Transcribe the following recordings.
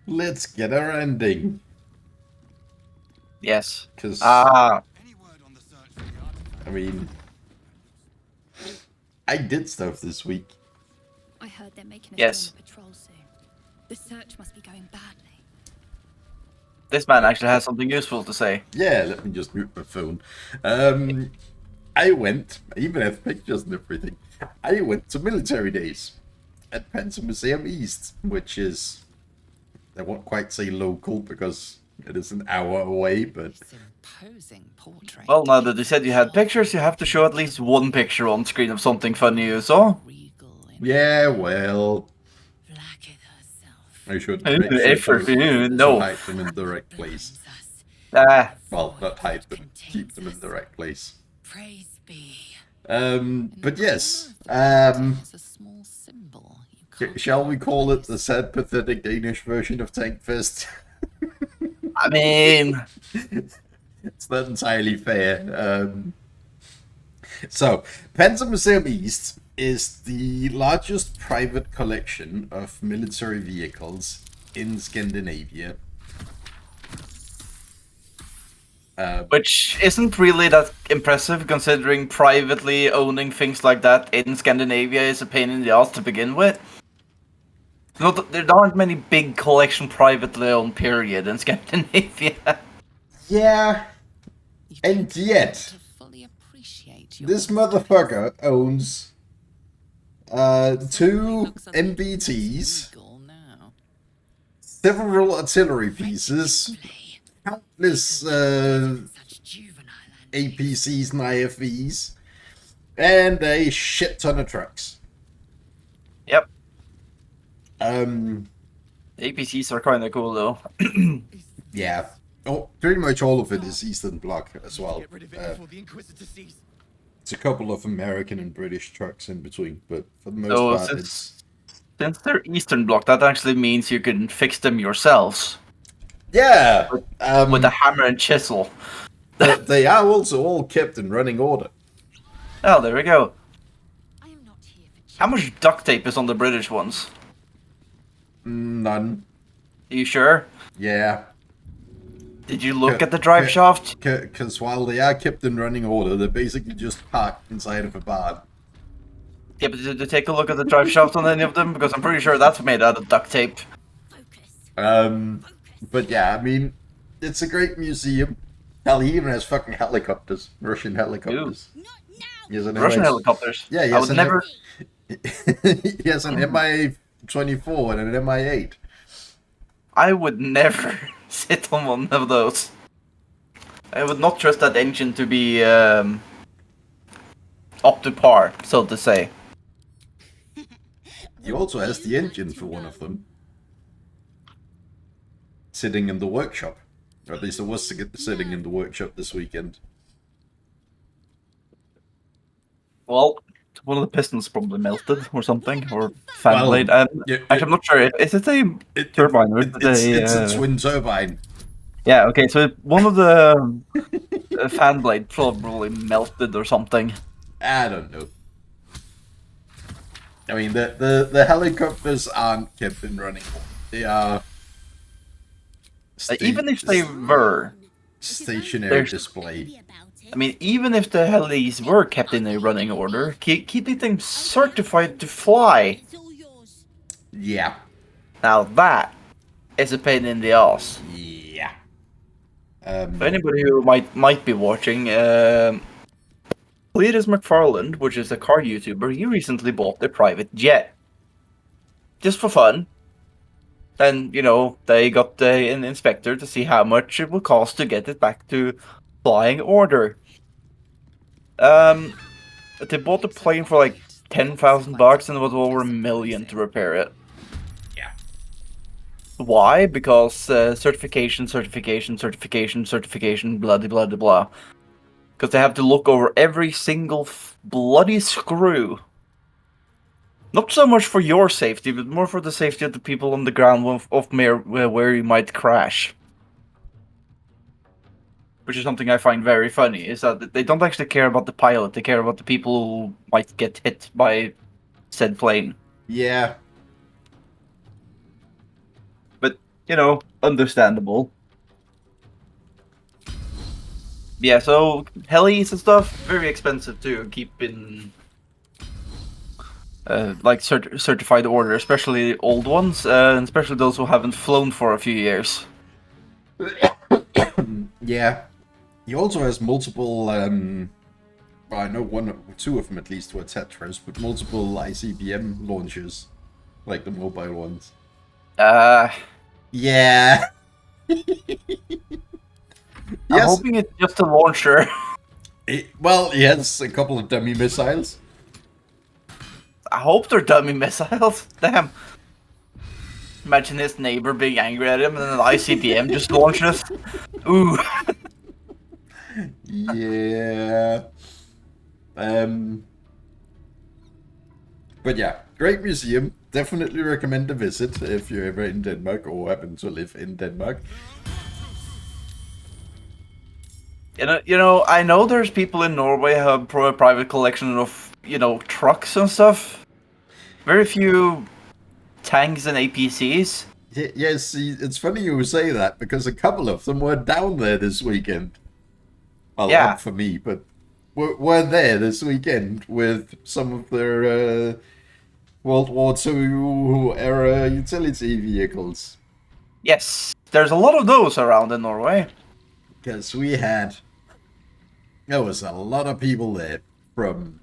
let's get our ending. Yes. Because, Ah, I mean, I did stuff this week. I heard they're making us Yes. join the patrol soon. The search must be going badly. this man actually has something useful to say. Yeah, let me just mute my phone. I went, I even have pictures and everything. I went to military days at Pensa Museum East, which is, I won't quite say local because it is an hour away, but Imposing portrait. Well, now that you said you had pictures, you have to show at least one picture on screen of something funny you saw. yeah, well, I should make sure to No. hide them in the right place. Ah, Well, not hide them, keep them in the right place. Praise be. But yes, As a small symbol, you can't shall we call it the sad, pathetic Danish version of Tank Fest? I mean, It's not entirely fair. So, Pensa Museum East is the largest private collection of military vehicles in Scandinavia. which isn't really that impressive considering privately owning things like that in Scandinavia is a pain in the ass to begin with. There aren't many big collection privately owned period in Scandinavia. Yeah, and yet, to fully appreciate your this motherfucker owns two looks as if it's MBTs, legal now. several artillery pieces, countless Such juvenile and APCs and IFVs, and a shit ton of trucks. Yep, Um, APCs are kind of cool though. yeah. Oh, pretty much all of it is Eastern Bloc as well. It's a couple of American and British trucks in between, but for the most So part, it's since they're Eastern Bloc, that actually means you can fix them yourselves yeah. with a hammer and chisel. They are also all kept in running order. Oh, there we go. I am not here for How much duct tape is on the British ones? None. Are you sure? Yeah. Did you look at the drive shaft? Because while they are kept in running order, they're basically just parked inside of a barn. Yeah, but did you take a look at the drive shaft on any of them? Because I'm pretty sure that's made out of duct tape. focus. But yeah, I mean, it's a great museum. Hell, he even has fucking helicopters, Russian helicopters. Not now. He has an Russian MI helicopters. Yeah, he I has would an never. he has an Mi-24 and an Mi-8. I would never sit on one of those. I would not trust that engine to be up to par, so to say. He also has the engine for one of them, sitting in the workshop. Or at least it was sitting in the workshop this weekend. Well, one of the pistons probably melted or something, or fan Well, blade. yeah, Actually, I'm not sure. Is it a turbine or is it It's a a? twin turbine. Yeah. Okay. So one of the fan blade probably melted or something. I don't know. I mean, the helicopters aren't kept in running. They are Even if they were, stationary There's- display. I mean, even if the helis were kept in a running order, keeping them certified to fly. It's all yours. Yeah. Now that is a pain in the ass. Yeah. For anybody who might be watching, Cletus McFarland, which is a car YouTuber, he recently bought a private jet. Just for fun. And, they got an inspector to see how much it would cost to get it back to flying order. They bought the plane for like $10,000 and it was over $1 million to repair it. Yeah. Why? Because certification, blah blah blah blah. Because they have to look over every single bloody screw. Not so much for your safety, but more for the safety of the people on the ground where you might crash. Which is something I find very funny, is that they don't actually care about the pilot, they care about the people who might get hit by said plane. Yeah. understandable. Yeah, so helis and stuff, very expensive to keep in certified order, especially old ones, and especially those who haven't flown for a few years. Yeah. He also has multiple, well, I know one or two of them at least were Tetras, but multiple ICBM launchers, like the mobile ones. Yeah. I'm hoping it's just a launcher. Well, he has a couple of dummy missiles. I hope they're dummy missiles. Damn. Imagine his neighbor being angry at him and then an ICBM just launches. Ooh. Yeah. But yeah, great museum. Definitely recommend a visit if you're ever in Denmark or happen to live in Denmark. I know there's people in Norway who have a private collection of, trucks and stuff. Very few tanks and APCs. Yes, it's funny you say that because a couple of them were down there this weekend. Well, Yeah. not for me, but were there this weekend with some of their World War II era utility vehicles. Yes, there's a lot of those around in Norway. Because there was a lot of people there from,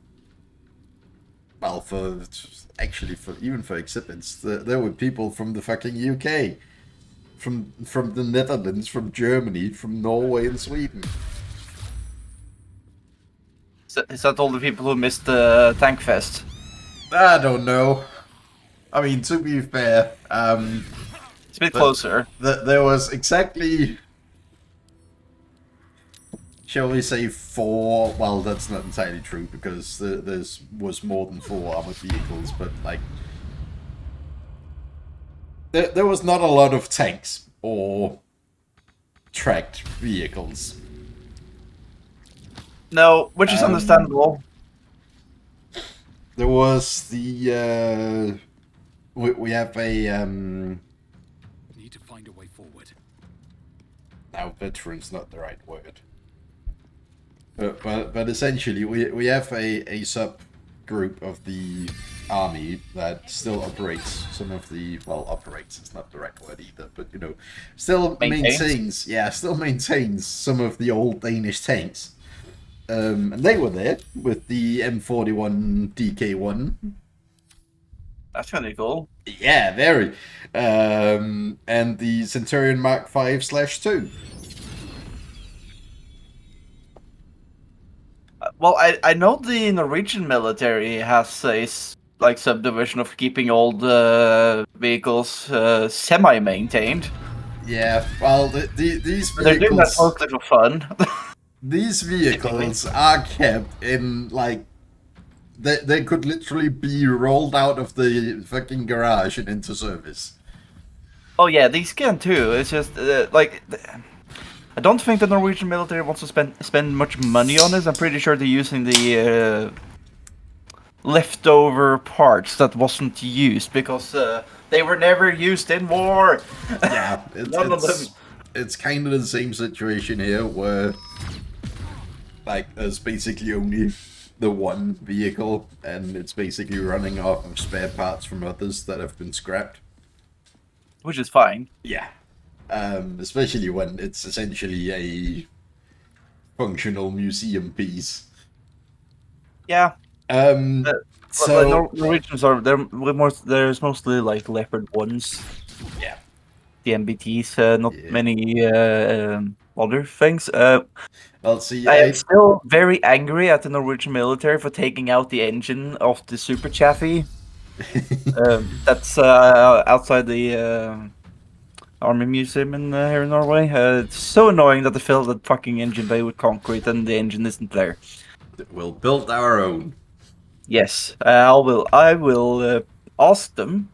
well, even for exhibits, there were people from the fucking UK, from the Netherlands, from Germany, from Norway and Sweden. Is that all the people who missed the Tank Fest? I don't know. I mean, to be fair, It's a bit closer. There was exactly, shall we say, 4? Well, that's not entirely true because there was more than 4 armored vehicles, but like there was not a lot of tanks or tracked vehicles. No, which is understandable. There was the we have a Need to find a way forward. now veteran's not the right word. But essentially we have a subgroup of the army that still operates some of the, well, operates is not the right word either, but still maintains some of the old Danish tanks. And they were there with the M41 DK1. That's kind of cool. Yeah, very. And the Centurion Mark 5/2. Well, I know the Norwegian military has a subdivision of keeping old vehicles semi-maintained. Yeah, well, these They're doing that vehicles, mostly for fun. these vehicles are kept in, like, they could literally be rolled out of the fucking garage and into service. Oh yeah, these can too. It's just I don't think the Norwegian military wants to spend much money on this. I'm pretty sure they're using the leftover parts that wasn't used because they were never used in war. Yeah, None of them. It's kind of the same situation here where, like, there's basically only the one vehicle and it's basically running off of spare parts from others that have been scrapped. Which is fine. Yeah. Especially when it's essentially a functional museum piece. Yeah. So Norwegians there's mostly like Leopard 1s. yeah. The MBTs, not many other things. Well, see, I'm still very angry at the Norwegian military for taking out the engine of the Super Chaffee. That's outside the Army Museum here in Norway. It's so annoying that they filled that fucking engine bay with concrete and the engine isn't there. We'll build our own. Yes, I will ask them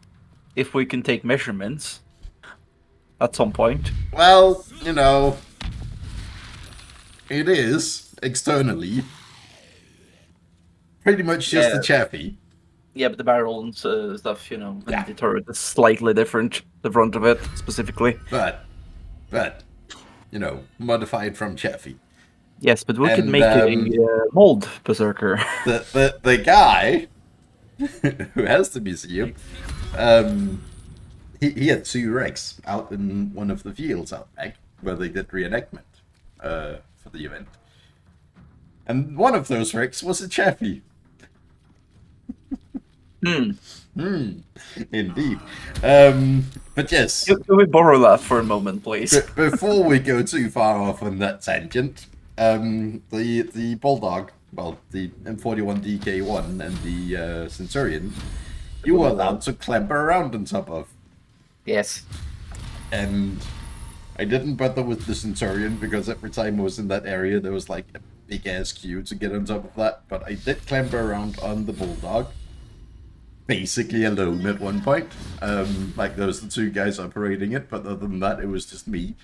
if we can take measurements at some point. Well, it is externally pretty much just a Chaffee. Yeah, but the barrel and stuff, and Yeah. the turret is slightly different. The front of it, specifically. But, modified from Chaffee. Yes, but we could And, make a mold berserker. The guy who has the museum, he had 2 wrecks out in one of the fields out back where they did reenactment for the event. And one of those wrecks was a Chaffee. Indeed. But yes. Can we borrow that for a moment, please? Before we go too far off on that tangent, the Bulldog, well, the M41 DK1 and the Centurion, you were allowed to clamber around on top of. Yes. And I didn't bother with the Centurion because every time I was in that area there was like a big ass queue to get on top of that, but I did clamber around on the Bulldog. Basically alone at one point. Like there was the 2 guys operating it, but other than that, it was just me.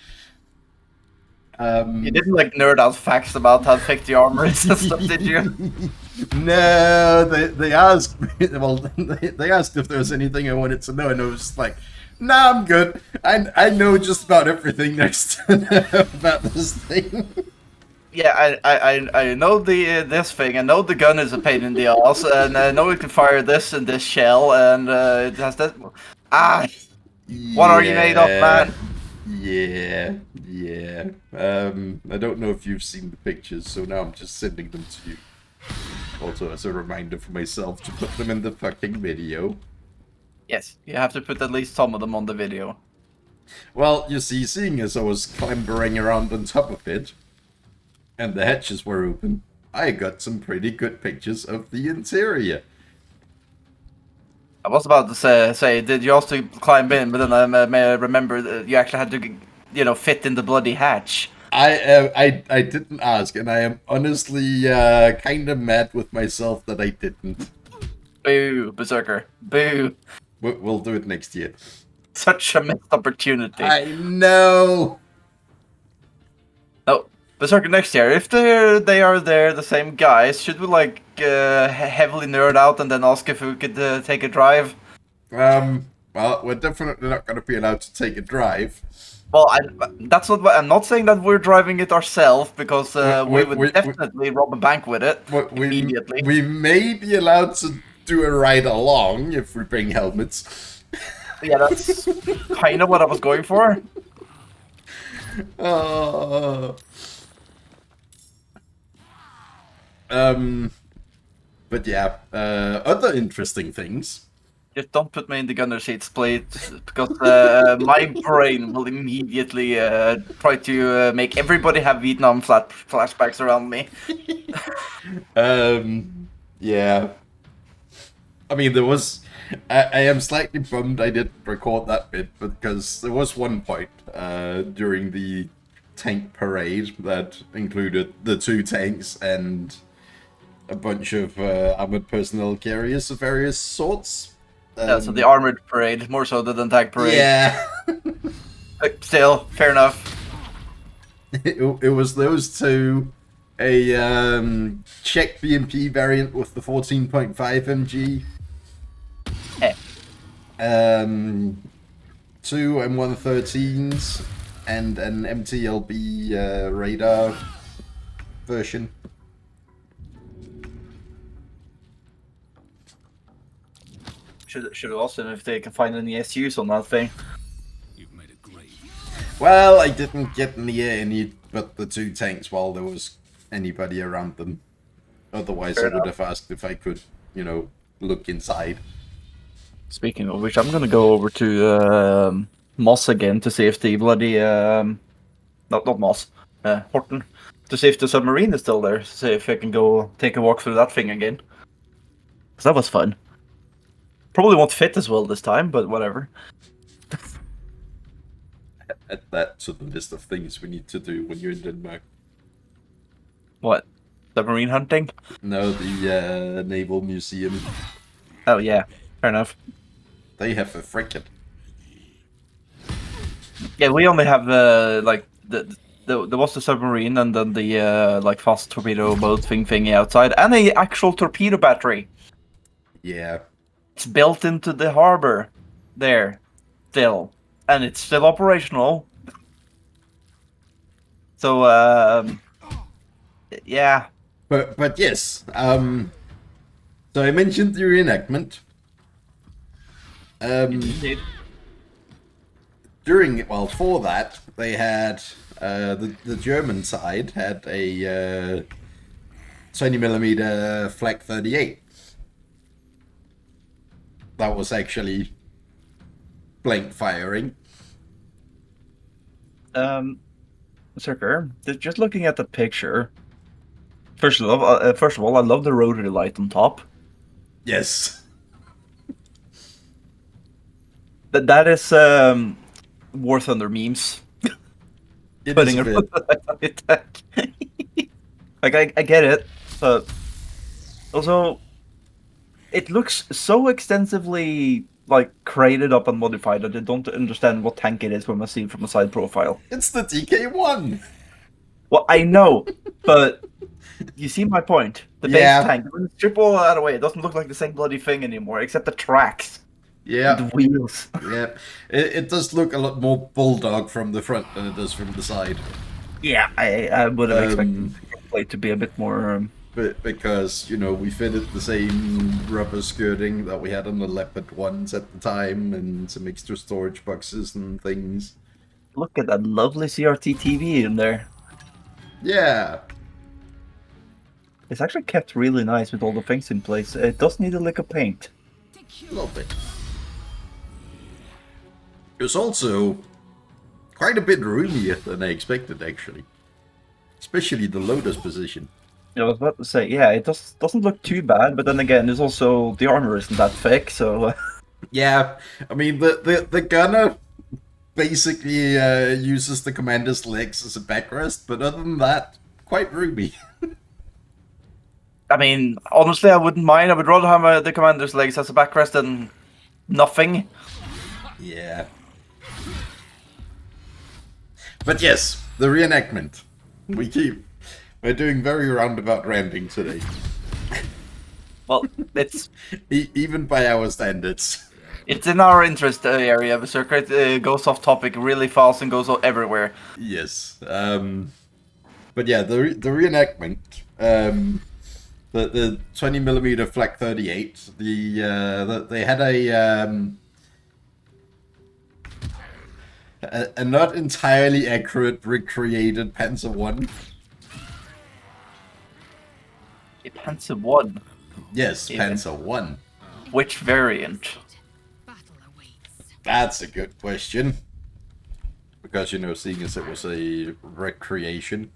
You didn't nerd out facts about how thick the armor is and stuff, did you? No, they asked me. Well, they asked if there was anything I wanted to know, and I was just like, "Nah, I'm good. I know just about everything next to about this thing." Yeah, I know this thing. I know the gun is a pain in the ass, and I know we can fire this and this shell, and it has that. What are you made of, man? Yeah. I don't know if you've seen the pictures, so now I'm just sending them to you. Also, as a reminder for myself to put them in the fucking video. Yes, you have to put at least some of them on the video. Well, you see, seeing as I was clambering around on top of it, and the hatches were open, I got some pretty good pictures of the interior. I was about to say, did you also climb in? But then I remember that you actually had to, fit in the bloody hatch. I didn't ask, and I am honestly kind of mad with myself that I didn't. Boo, Berserker. Boo. We'll do it next year. Such a missed opportunity. I know. No, Berserker next year. If they are the same guys, should we heavily nerd out and then ask if we could take a drive? Well, we're definitely not going to be allowed to take a drive. Well, that's not what I'm not saying that we're driving it ourselves, because we would definitely rob a bank with it immediately. We may be allowed to do a ride along if we bring helmets. Yeah, that's kind of what I was going for. But yeah, other interesting things. Just don't put me in the gunner seats, please, because my brain will immediately try to make everybody have Vietnam flashbacks around me. Yeah. I mean, there was... I am slightly bummed I didn't record that bit, because there was one point during the tank parade that included the 2 tanks and a bunch of armored personnel carriers of various sorts. Yeah, so the armored parade, more so than the tank parade. Yeah. Still, fair enough. It was those 2, a Czech BMP variant with the 14.5 MG. 2 M113s and an MTLB radar version. Should also, if they can find any SUs on that thing. You've made it great. Well, I didn't get near any but the 2 tanks while there was anybody around them. Otherwise, I would have asked if I could, look inside. Speaking of which, I'm gonna go over to Moss again to see if the bloody not Moss, Horton, to see if the submarine is still there. To see if I can go take a walk through that thing again. Cause that was fun. Probably won't fit as well this time, but whatever. Add that to the list of things we need to do when you're in Denmark. What? Submarine hunting? No, the Naval Museum. Oh yeah, fair enough. They have a frigate. Yeah, we only have there was the submarine and then the fast torpedo boat thingy outside, and a actual torpedo battery. Yeah. It's built into the harbor there still, and it's still operational. So yeah. But yes, so I mentioned the reenactment. Indeed. For that, they had the German side had a 20mm Flak 38. That was actually blank firing. Cirker, just looking at the picture. First of all, I love the rotary light on top. Yes. That is War Thunder memes. It Putting is a a bit. like I get it, but also it looks so extensively like created up and modified that I don't understand what tank it is when I see it from a side profile. It's the DK1. Well, I know, but you see my point. The base Yeah. tank, when you strip all that away, it doesn't look like the same bloody thing anymore, except the tracks. Yeah. The wheels. Yeah. It does look a lot more bulldog from the front than it does from the side. Yeah, I would have expected the plate to be a bit more. But because, we fitted the same rubber skirting that we had on the Leopard ones at the time, and some extra storage boxes and things. Look at that lovely CRT TV in there. Yeah. It's actually kept really nice with all the things in place. It does need a lick of paint. A little bit. It was also quite a bit roomier than I expected, actually. Especially the Lotus position. I was about to say, yeah, it doesn't look too bad, but then again, there's also the armor isn't that thick, so. Yeah, I mean the gunner basically uses the commander's legs as a backrest, but other than that, quite roomy. I mean, honestly, I wouldn't mind. I would rather have the commander's legs as a backrest than nothing. Yeah. But yes, the reenactment. We're doing very roundabout ranting today. Well, it's Even by our standards. it's in our interest area. The circuit goes off topic really fast and goes everywhere. Yes. But yeah, the reenactment. The 20mm Flak 38. They had a not entirely accurate recreated Panzer 1. A Panzer 1. Yes, Yeah. Panzer 1. Which variant? Battle awaits. That's a good question. Because, seeing as it was a recreation.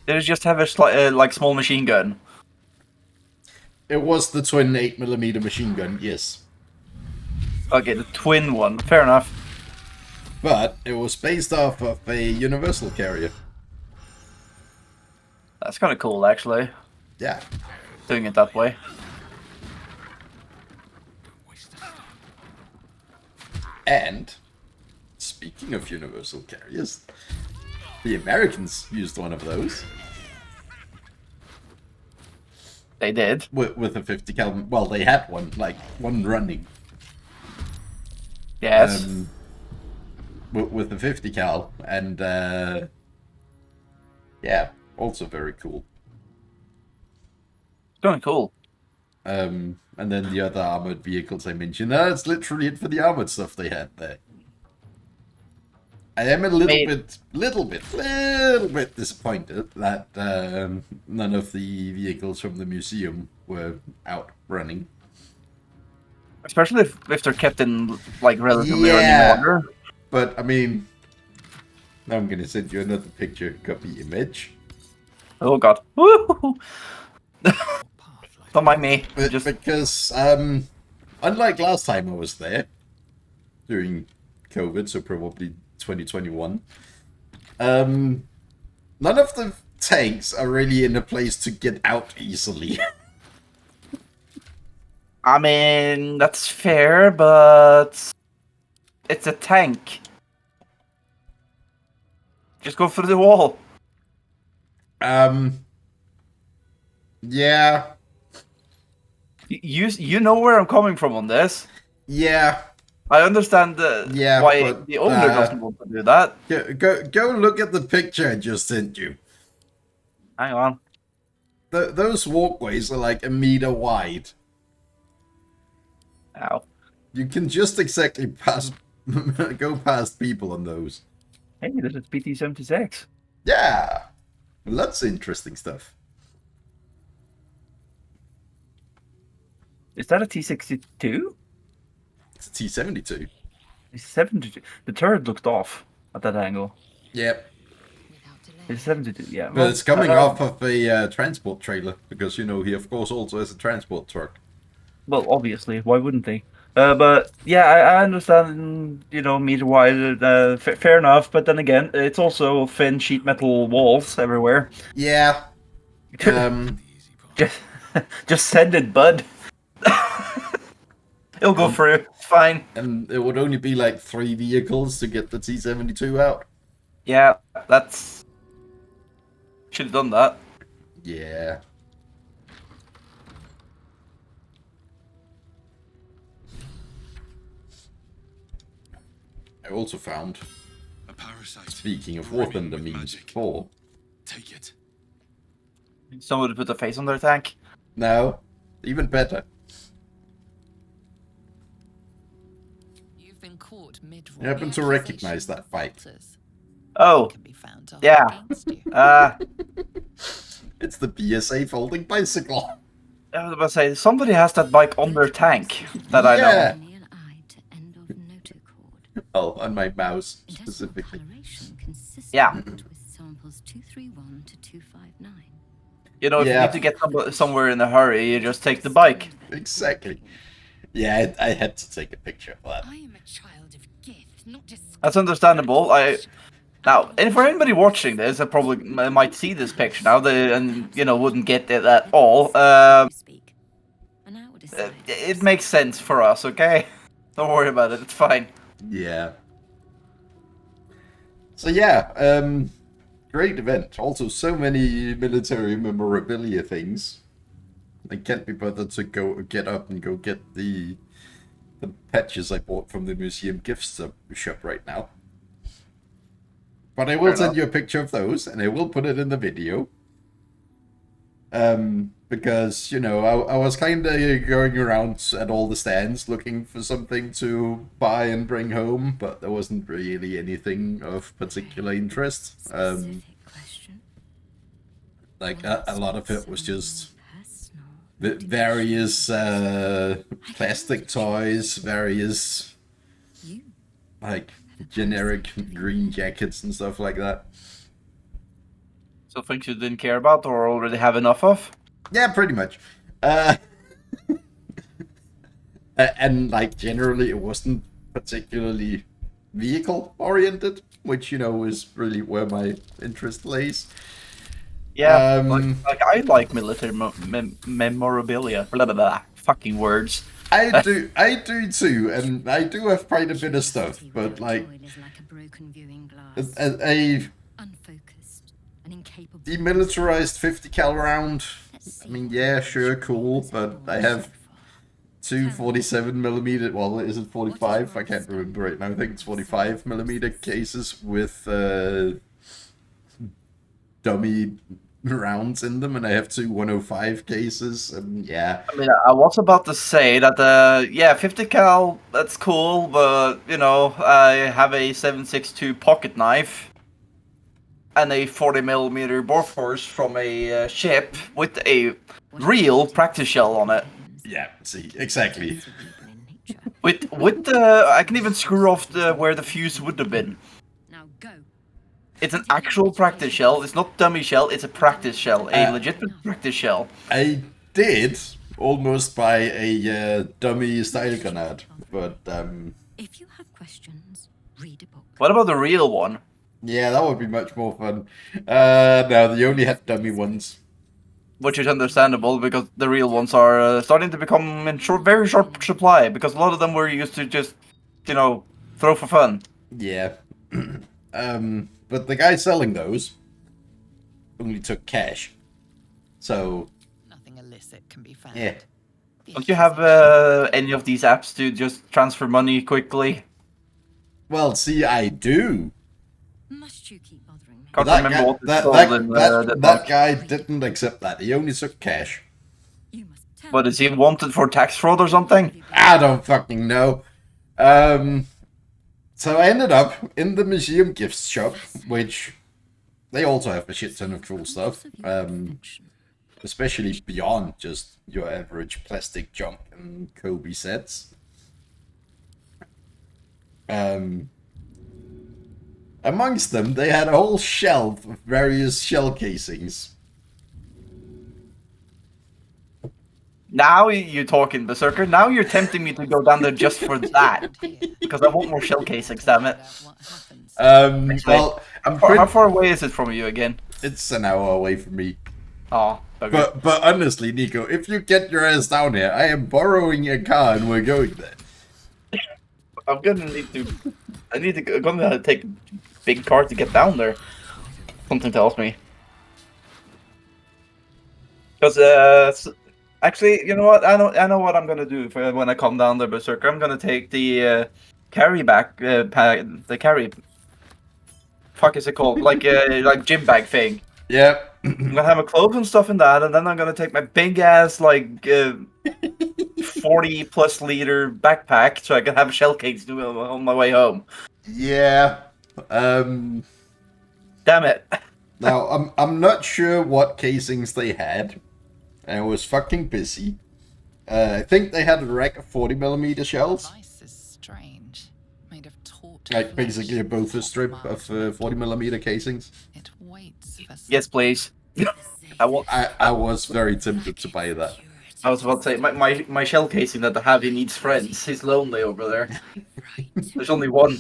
Did it just have a small machine gun? It was the twin 8mm machine gun, yes. Okay, the twin one. Fair enough. But it was based off of a universal carrier. That's kind of cool, actually. Yeah. Doing it that way. And, speaking of universal carriers, the Americans used one of those. They did. With a 50 cal. Well, they had one running. Yes. With the 50 cal, and yeah, also very cool. Kind of cool. And then the other armored vehicles I mentioned, that's literally it for the armored stuff they had there. I am a little bit disappointed that none of the vehicles from the museum were out running. Especially if they're kept in relatively running order. But I mean, now I'm gonna send you another picture copy image. Oh god. Woo! Don't mind me. Because unlike last time I was there during COVID, so probably 2021, none of the tanks are really in a place to get out easily. I mean, that's fair, but it's a tank. Just go through the wall. Yeah. You know where I'm coming from on this. Yeah. I understand Yeah, why but, the owner doesn't want to do that. Go look at the picture I just sent you. Hang on. Those walkways are like 1 meter wide. Ow. You can just exactly pass, go past people on those. Hey, this is PT-76. Yeah, lots of interesting stuff. Is that a T-62? It's a T-72. T-72. The turret looked off at that angle. Yep, Without delay. It's 72, yeah. but it's coming off of a transport trailer because you know he of course also has a transport truck. Well, obviously, why wouldn't they? But yeah, I understand, you know, meter wide, fair enough. But then again, it's also thin sheet metal walls everywhere. Yeah. Just, just send it, bud. It'll go through. It's fine. And it would only be like 3 vehicles to get the T-72 out. Yeah, that's. Should have done that. Yeah. I also found, A parasite. speaking of brimming Warthunder with memes magic. before, Take it. Someone would put a face on their tank. no, even better. You've been caught mid. I happen to recognize that fight. Oh, Can be found to yeah. hold against you. It's the BSA folding bicycle. I was about to say, somebody has that bike on their tank that I know. Yeah. Only an eye to end of notochord. Oh, on my mouse Intestinal specifically. coloration consistent Yeah. with samples 231 to 259. You know, if Yeah. you need to get somewhere in a hurry, you just take the bike. Exactly. Yeah, I had to take a picture of that. I am a child of gift, not just. That's understandable. Now, and for anybody watching this, I probably might see this picture now, and you know wouldn't get it at all. You speak. And I would decide. It makes sense for us, okay? Don't worry about it. It's fine. Yeah. So yeah, great event. Also, so many military memorabilia things. I can't be bothered to go get up and go get the patches I bought from the museum gift shop right now. But I will Fair send enough. you a picture of those, and I will put it in the video. Because, you know, I was kind of going around at all the stands looking for something to buy and bring home, but there wasn't really anything of particular interest. Specific question. Like, a lot of it was just Personal. various plastic toys, various, You. like, generic green jackets and stuff like that. So things you didn't care about or already have enough of? Yeah, pretty much. And like generally, it wasn't particularly vehicle oriented, which you know is really where my interest lays. Yeah, Um, like I like military memorabilia. Blah, blah, blah. Fucking words. I do too, and I do have quite a bit of stuff, but like Is like a broken viewing glass. a Unfocused and incapable. demilitarized 50 cal round. I mean, yeah, sure, cool, but I have two 47mm. Well, is it 45? I can't remember right now. I think it's 45mm cases with dummy rounds in them, and I have two 105 cases, and yeah. I mean, I was about to say that, yeah, 50 cal, that's cool, but, you know, I have a 7.62 pocket knife and a 40mm Bofors from a ship with a real practice shell on it. Yeah, see, exactly. With I can even screw off where the fuse would have been. Now go. It's an actual practice shell. It's not dummy shell. It's a practice shell, a legitimate practice shell. I did almost buy a dummy style grenade, but If you have questions, read a book. What about the real one? yeah, that would be much more fun. No, they only have dummy ones. Which is understandable because the real ones are starting to become in very short supply because a lot of them were used to just, you know, throw for fun. Yeah. But the guy selling those only took cash. So illicit can be found. Yeah. The Don't you have accusation- any of these apps to just transfer money quickly? Well, see, I do. Must you keep bothering me? Can't That remember guy, what it's that, called that, in that, the that talk. guy didn't accept that. He only took cash. You must tell What, me. is he wanted for tax fraud or something? I don't fucking know. So I ended up in the museum gifts shop, which they also have a shit ton of cool stuff. Especially beyond just your average plastic junk and Kobe sets. Amongst them, they had a whole shelf of various shell casings. Now you're talking, Berserker. Now you're tempting me to go down there just for that. Because I want more shell casings, damn it. Well, How far away is it from you again? it's an hour away from me. Oh, okay. But honestly, Nico, if you get your ass down here, I am borrowing a car and we're going there. I'm gonna need to. I'm gonna take a big car to get down there. Something tells me. Because actually, you know what? I know what I'm gonna do when I come down there, Berserker. I'm gonna take the carry back, the carry. Fuck is it called? Like gym bag thing. Yep. I'm gonna have my clothes and stuff in that, and then I'm gonna take my big ass 40+ liter backpack so I can have shell cakes on my way home. Yeah. Damn it. Now I'm not sure what casings they had. I was fucking busy. I think they had a rack of 40mm shells. Device is strange. Made of taut Like flesh basically a both a strip marked of with 40mm casings. It waits for Yes, please. I was very tempted to buy that. I was about to say my shell casing that I have, he needs friends. He's lonely over there. There's only one.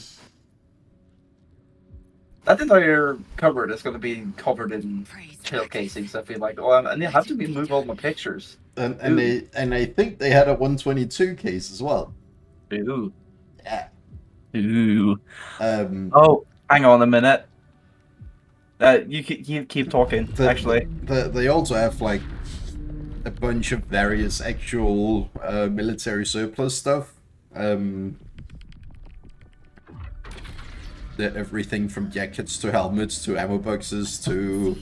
That entire cupboard is going to be covered in shell casings. I feel like, and you have to remove all my pictures. And I think they had a 122 case as well. Ooh. Yeah. Ooh. Oh, hang on a minute. You keep talking. Actually, they also have like a bunch of various actual military surplus stuff. Everything from jackets to helmets to ammo boxes to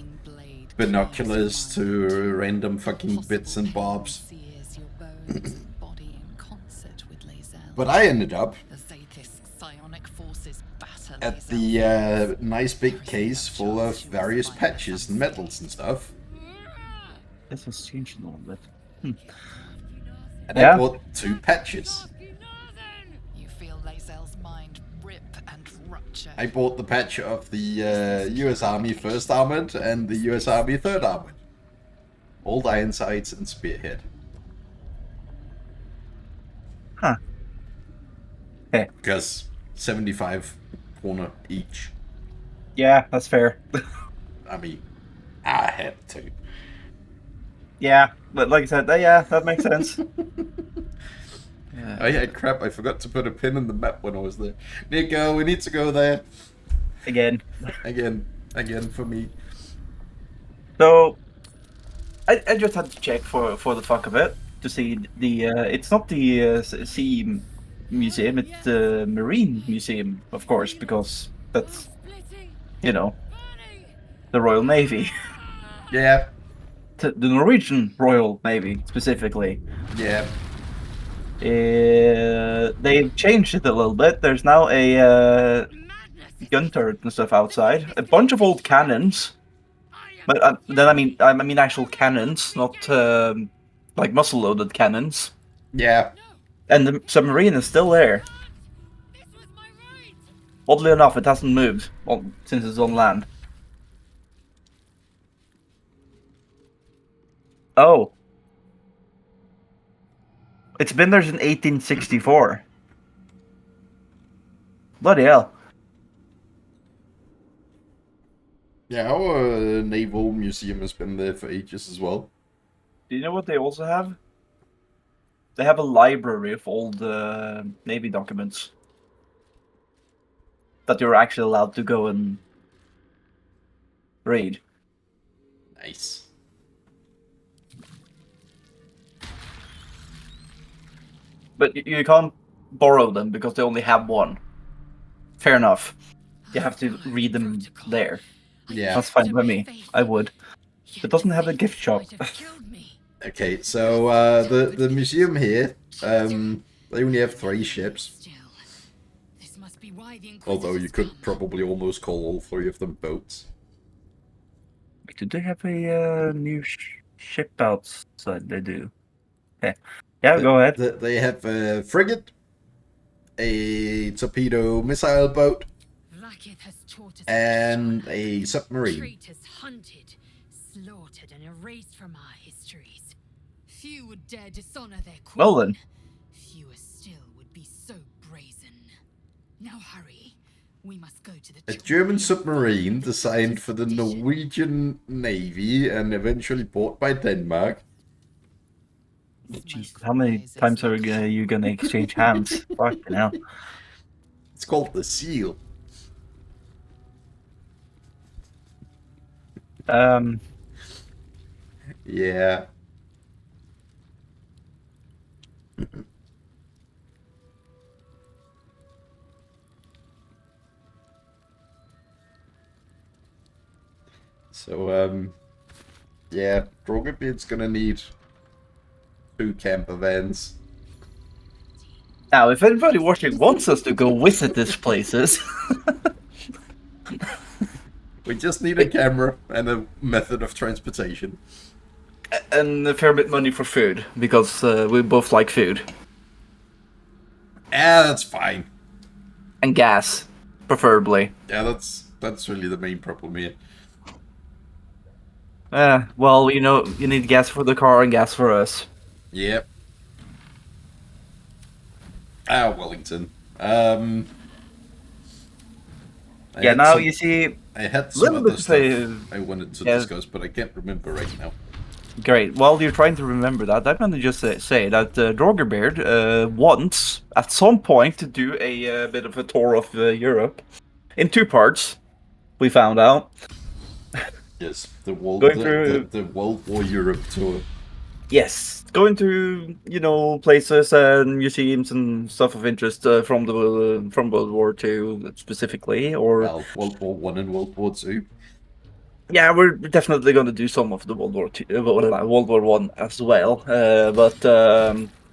binoculars to random fucking bits and bobs. But I ended up at the nice big case full of various patches and medals and stuff. this has changed a little bit. And I bought 2 patches. You feel Lae'zel's mind rip and rupture. I bought the patch of the US Army 1st Armored and the US Army 3rd Armored. Old Iron Sights and Spearhead. Huh. Okay. Because 75 kroner each. Yeah, that's fair. I mean, I had to. Yeah, but like I said, yeah, that makes sense. Oh yeah, crap, I forgot to put a pin in the map when I was there. Nico, we need to go there. Again. Again for me. So, I just had to check for the fuck of it to see the. It's not the sea museum; it's the marine museum, of course, because that's, you know, the Royal Navy, Yeah. the Norwegian Royal Navy specifically. Yeah. They've changed it a little bit. There's now a gun turret and stuff outside, a bunch of old cannons. But then I mean actual cannons, not like muzzle-loaded cannons. Yeah. And the submarine is still there. Oddly enough, it hasn't moved since it's on land. Oh. It's been there since 1864. Bloody hell. Yeah, our naval museum has been there for ages as well. Do you know what they also have? They have a library of old Navy documents that you're actually allowed to go and read. Nice. But you can't borrow them because they only have one. Fair enough. You have to read them there. Yeah. That's fine by me. I would. It doesn't have a gift shop. Okay, so the museum here, they only have 3 ships. Although you could probably almost call all 3 of them boats. Do they have a new ship outside? They do. Okay. Yeah, go ahead. They have a frigate, a torpedo missile boat, and a submarine. Traitors hunted, slaughtered, and erased from our histories. Few would dare dishonor their queen. Well then. Fewer still would be so brazen. Now hurry. We must go to the A German submarine designed for the Norwegian Navy and eventually bought by Denmark. Jeez, how many times are you gonna exchange hands? Fucking hell. It's called the Seal. Yeah. So, yeah, DraugrBeard's gonna need 2 camper vans. Now, if anybody watching wants us to go visit these places, We just need a camera and a method of transportation. and a fair bit money for food, because we both like food. Yeah, that's fine. And gas, preferably. Yeah, that's really the main problem here. Well, you know, you need gas for the car and gas for us. Yep. Wellington. Yeah, now you see... I had some little other bit stuff I wanted to yeah. discuss, but I can't remember right now. Great. While you're trying to remember that, I'm going to just say that DraugrBeard wants, at some point, to do a bit of a tour of Europe. In 2 parts, we found out. Yes, the World War Europe tour. Yes, going to, you know, places and museums and stuff of interest from World War II specifically, or... Well, World War One and World War Two. Yeah, we're definitely going to do some of the World War One as well, but...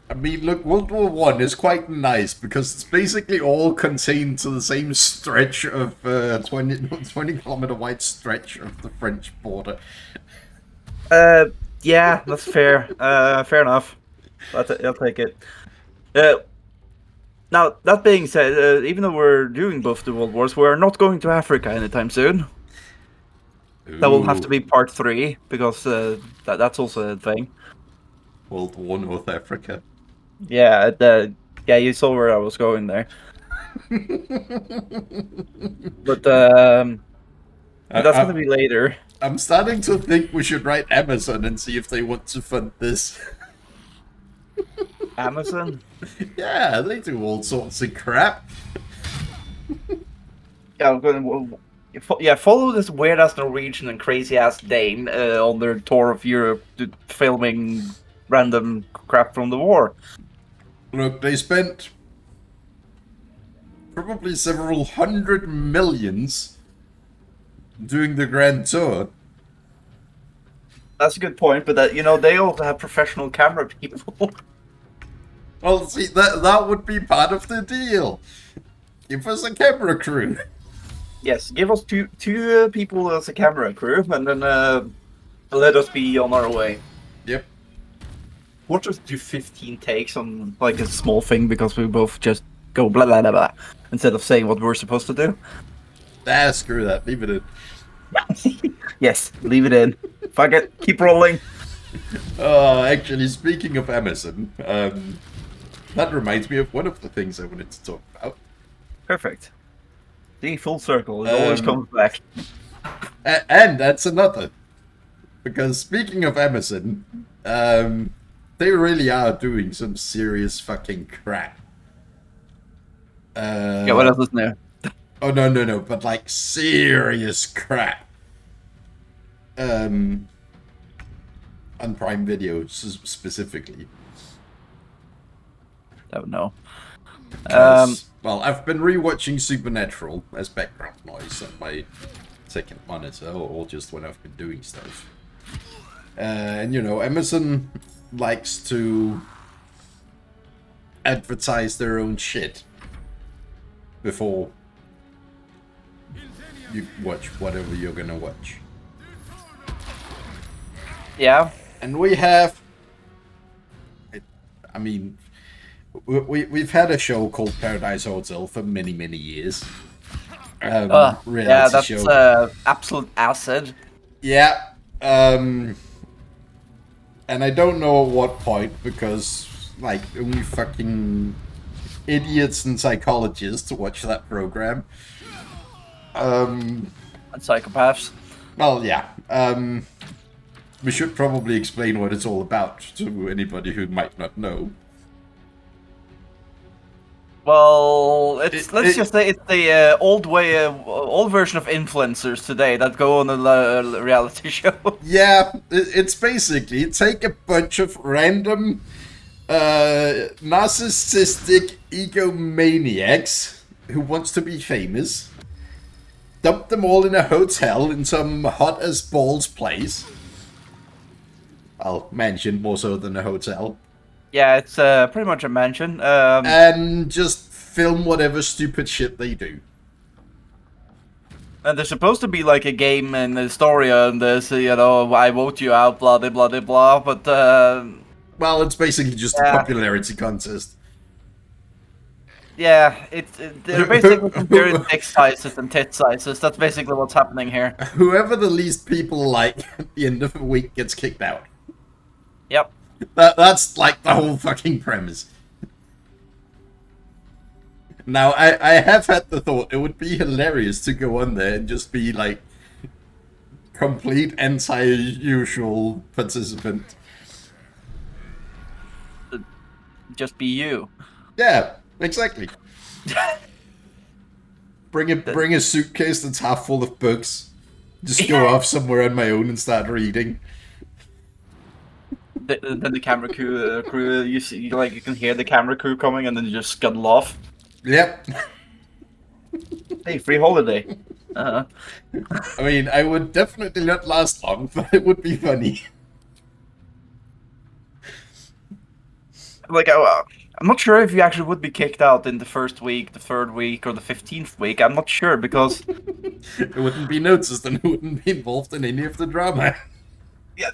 I mean, look, World War One is quite nice because it's basically all contained to the same stretch of 20 kilometer wide stretch of the French border. Yeah, that's fair. Fair enough. I'll take it. Now, that being said, even though we're doing both the World Wars, we're not going to Africa anytime soon. Ooh. That will have to be part 3, because that's also a thing. World War North Africa. Yeah, yeah, you saw where I was going there. But that's going to be later. I'm starting to think we should write Amazon and see if they want to fund this. Amazon? Yeah, they do all sorts of crap. Yeah, I'm going to... follow this weird-ass Norwegian and crazy-ass Dane on their tour of Europe filming random crap from the war. Look, they spent probably several hundred millions doing the Grand Tour. That's a good point, but you know, they also have professional camera people. Well, see, that would be part of the deal. Give us a camera crew. Yes, give us two people as a camera crew, and then let us be on our way. Yep. We'll just do 15 takes on like a small thing because we both just go blah blah blah blah instead of saying what we're supposed to do. Ah, screw that. Leave it in. Yes, leave it in. Fuck it. Keep rolling. Actually, speaking of Amazon, that reminds me of one of the things I wanted to talk about. Perfect. See, full circle. It always comes back. And that's another. Because speaking of Amazon, they really are doing some serious fucking crap. Yeah, what else is there? Oh, no, but like serious crap. On Prime Video specifically. Don't know. 'Cause, well, I've been rewatching Supernatural as background noise on my second monitor, or just when I've been doing stuff. And you know, Amazon likes to advertise their own shit before you watch whatever you're gonna watch. Yeah. And we have, I mean, we've had a show called Paradise Hotel for many, many years. Yeah, that's show. absolute acid. Yeah. And I don't know at what point, because, like, only fucking idiots and psychologists watch that program. And psychopaths. Well, yeah. We should probably explain what it's all about to anybody who might not know. Well, let's just say it's the old version of influencers today that go on a reality show. Yeah, it's basically take a bunch of random narcissistic egomaniacs who wants to be famous, dump them all in a hotel in some hot as balls place. Well, mansion more so than a hotel. Yeah, it's pretty much a mansion. And just film whatever stupid shit they do. And there's supposed to be like a game and a story on this, you know, I vote you out, blah, blah, blah, blah, but... well, it's basically just a popularity contest. Yeah, they're basically comparing dick sizes and tit sizes. That's basically what's happening here. Whoever the least people like at the end of the week gets kicked out. Yep. That's like the whole fucking premise. Now, I have had the thought it would be hilarious to go on there and just be like complete anti-usual participant. Just be you. Yeah, exactly. Bring a suitcase that's half full of books. Just go off somewhere on my own and start reading. Then the camera crew, you see, like you can hear the camera crew coming, and then you just scuttle off. Yep. Hey, free holiday. I mean, I would definitely not last long, but it would be funny. Like, I'm not sure if you actually would be kicked out in the first week, the third week, or the 15th week. I'm not sure, because... It wouldn't be noticed and it wouldn't be involved in any of the drama.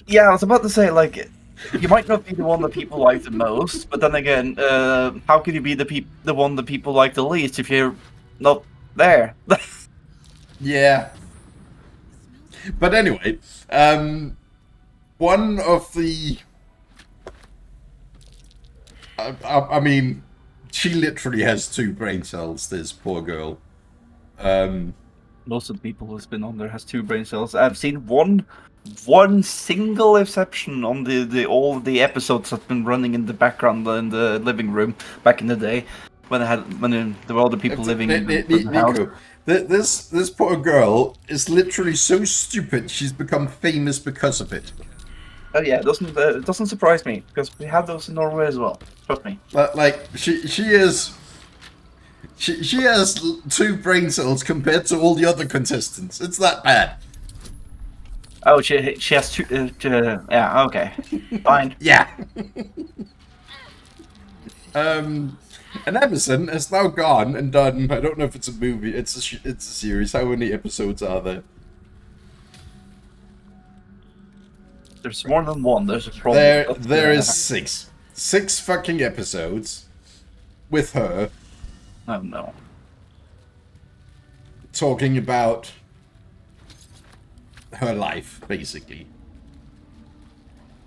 Yeah, I was about to say, like, you might not be the one that people like the most, but then again, how can you be the one that people like the least if you're not there? Yeah. But anyway, one of the... I mean, she literally has 2 brain cells, this poor girl. Most of the people who's been on there has 2 brain cells. I've seen one single exception on all the episodes that's been running in the background in the living room back in the day when there were other people living in the house. This poor girl is literally so stupid she's become famous because of it. Oh yeah, it doesn't surprise me, because we have those in Norway as well. Trust me. Like she has 2 brain cells compared to all the other contestants. It's that bad. Oh, she has 2. Yeah, okay, fine. Yeah. And Emerson has now gone and done. I don't know if it's a movie. It's a series. How many episodes are there? There's more than one. There's a problem. There is 6. 6 fucking episodes with her. Oh no. Talking about her life, basically.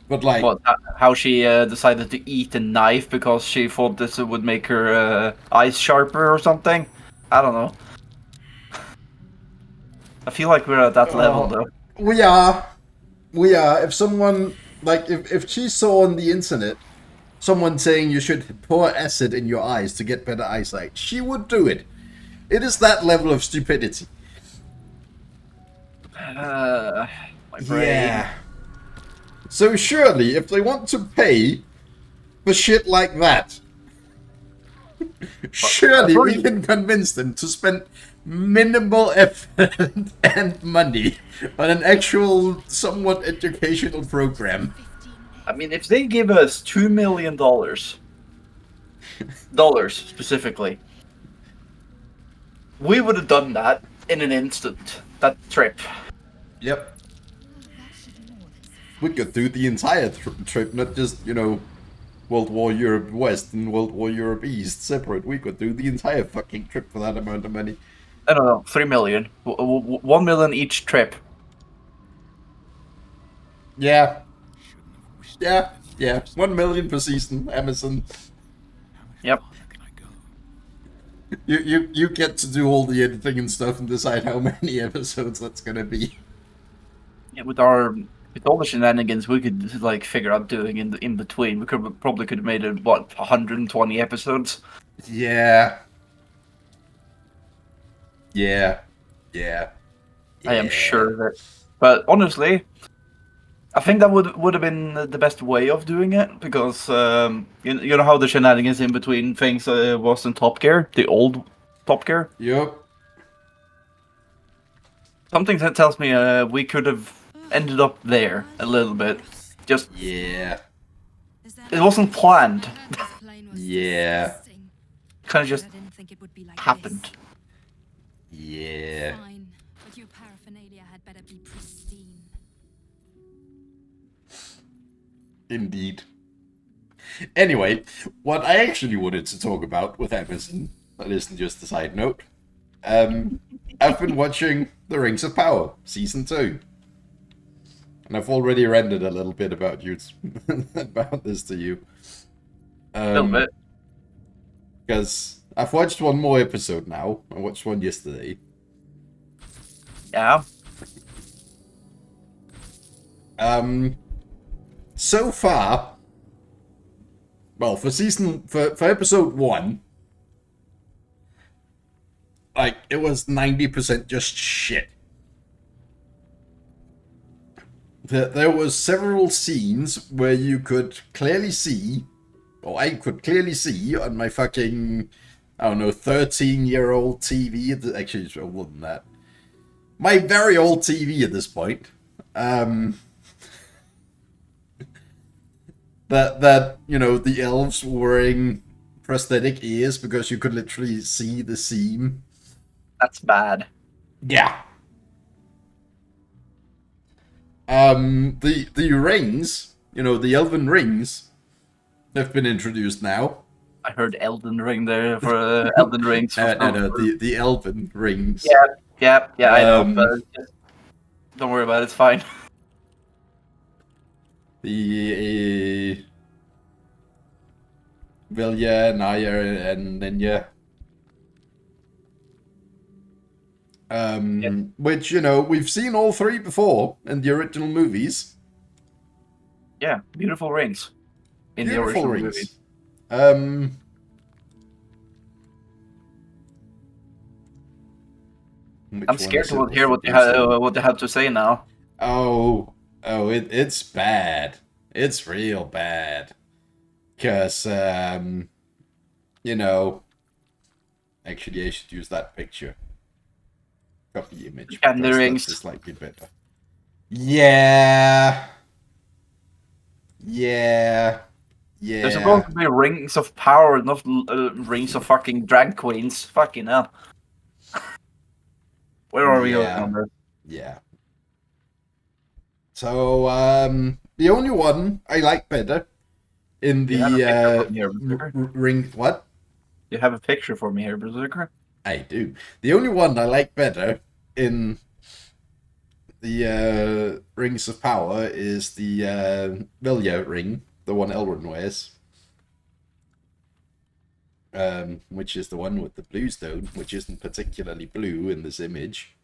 But like, What? How she decided to eat a knife because she thought this would make her eyes sharper or something? I don't know. I feel like we're at that level though. We are. If someone, like, if she saw on the internet someone saying you should pour acid in your eyes to get better eyesight, she would do it. It is that level of stupidity. My brain. Yeah. So surely, if they want to pay for shit like that, Surely we can convince them to spend minimal effort and money on an actual, somewhat educational program. I mean, if they give us $2 million, dollars specifically, we would have done that in an instant. That trip. Yep. We could do the entire trip, not just, World War Europe West and World War Europe East separate. We could do the entire fucking trip for that amount of money. I don't know, 3 million. 1 million each trip. Yeah. Yeah. 1 million per season, Amazon. Yep. You get to do all the editing and stuff and decide how many episodes that's gonna be. Yeah, with all the shenanigans we could like figure out doing in between, we probably could have made it 120 episodes. Yeah. I am sure that. But honestly, I think that would have been the best way of doing it, because you know how the shenanigans in between things was in Top Gear, the old Top Gear. Yep. Something that tells me we could have ended up there a little bit. Just Yeah. it wasn't planned. Yeah. Kind of just I didn't think it would be like happened. Yeah. Fine, but your paraphernalia had better be pristine. Indeed. Anyway, what I actually wanted to talk about with Amazon, that isn't just a side note, I've been watching The Rings of Power, Season 2. And I've already rendered a little bit about about this to you. A little bit. Because I've watched one more episode now. I watched one yesterday. Yeah. So far, well, for episode 1, like, it was 90% just shit. There was several scenes where you could clearly see, or I could clearly see on my fucking, I don't know, 13-year-old TV, actually it's older than that, my very old TV at this point, that the elves were wearing prosthetic ears because you could literally see the seam. That's bad. Yeah. The rings, the elven rings, have been introduced now. I heard Elden Ring there for Elden Rings. No, the elven rings. Yeah, I know. But just, don't worry about it. It's fine. The Vilya, Naya, and Ninja. Which, we've seen all three before in the original movies. Yeah, beautiful rings. In the original movie. I'm scared to hear what they have to say now. It's bad. It's real bad. Because, actually, I should use that picture. Copy image. And the rings. That's slightly better. Yeah. There's supposed to be rings of power, not rings of fucking drag queens. Fucking hell. Where are we going on this? Yeah. So, the only one I like better in the ring... What? You have a picture for me here, Berserker? I do. The only one I like better in the Rings of Power is the Vilya ring, the one Elrond wears. Which is the one with the blue stone, which isn't particularly blue in this image.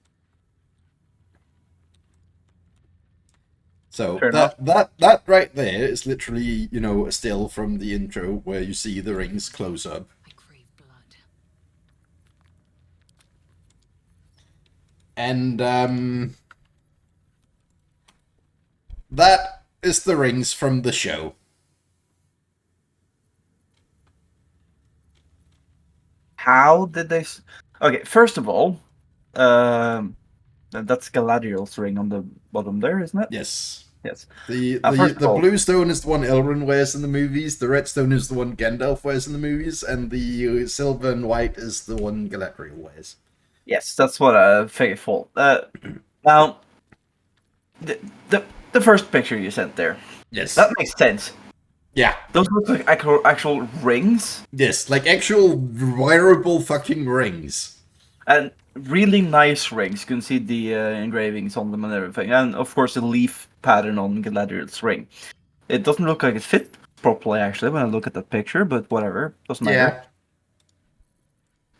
So that right there is literally, a still from the intro where you see the rings close up. I crave blood. And that is the rings from the show. how did they? Okay, first of all, that's Galadriel's ring on the bottom there, isn't it? Yes. Yes. The First of all, blue stone is the one Elrond wears in the movies. The red stone is the one Gandalf wears in the movies, and the silver and white is the one Galadriel wears. yes, that's what I figured for. Now, the first picture you sent there, Yes. that makes sense. Yeah. Those look like actual rings, Yes, like actual wearable fucking rings. and really nice rings. You can see the engravings on them and everything, and of course the leaf pattern on Galadriel's ring. It doesn't look like it fit properly actually when I look at that picture, but whatever, doesn't matter. Yeah.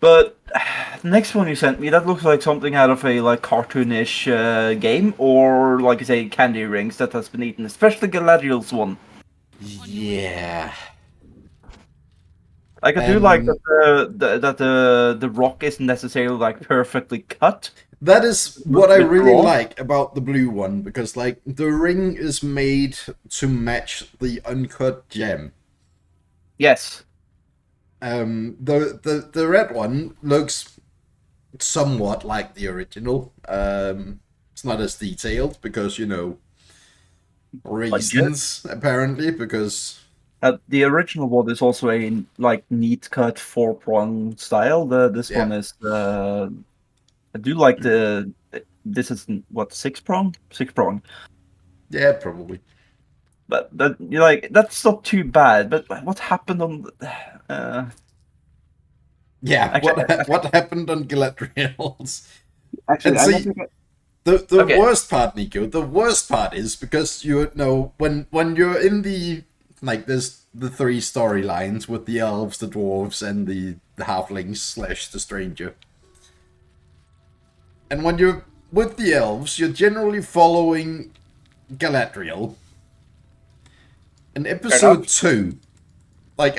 But the next one you sent me, that looks like something out of a like cartoonish game, or like I say, candy rings that has been eaten, especially Galadriel's one. Yeah. Like I do like that the rock isn't necessarily like perfectly cut. That is what I With really draw? like about the blue one, because like the ring is made to match the uncut gem. Yes. The red one looks somewhat like the original. It's not as detailed because, you know, reasons apparently, because The original one is also a like neat cut 4-prong style. This Yeah. one is I do like this is what 6-prong? 6-prong. yeah, probably. But you like that's not too bad. But what happened on? Yeah, Actually, what happened on Galadriel's? Actually, And I see, don't think The Okay. worst part, Nico, the worst part is because you know when you're in the like there's the three storylines with the elves, the dwarves, and the halflings / the stranger. And when you're with the elves, you're generally following Galadriel. In episode 2, like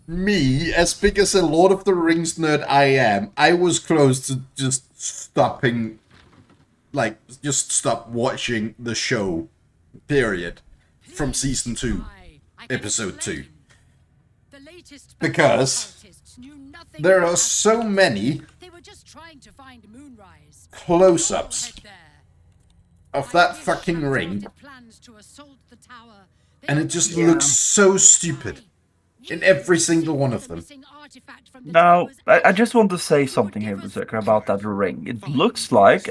me, as big as a Lord of the Rings nerd I am, I was close to just stopping, like, just stop watching the show, period, from season 2, episode 2. Because there are so many close-ups of that fucking ring, and it just looks so stupid in every single one of them. Now, I just want to say something here, Berserker, about that ring. It looks like,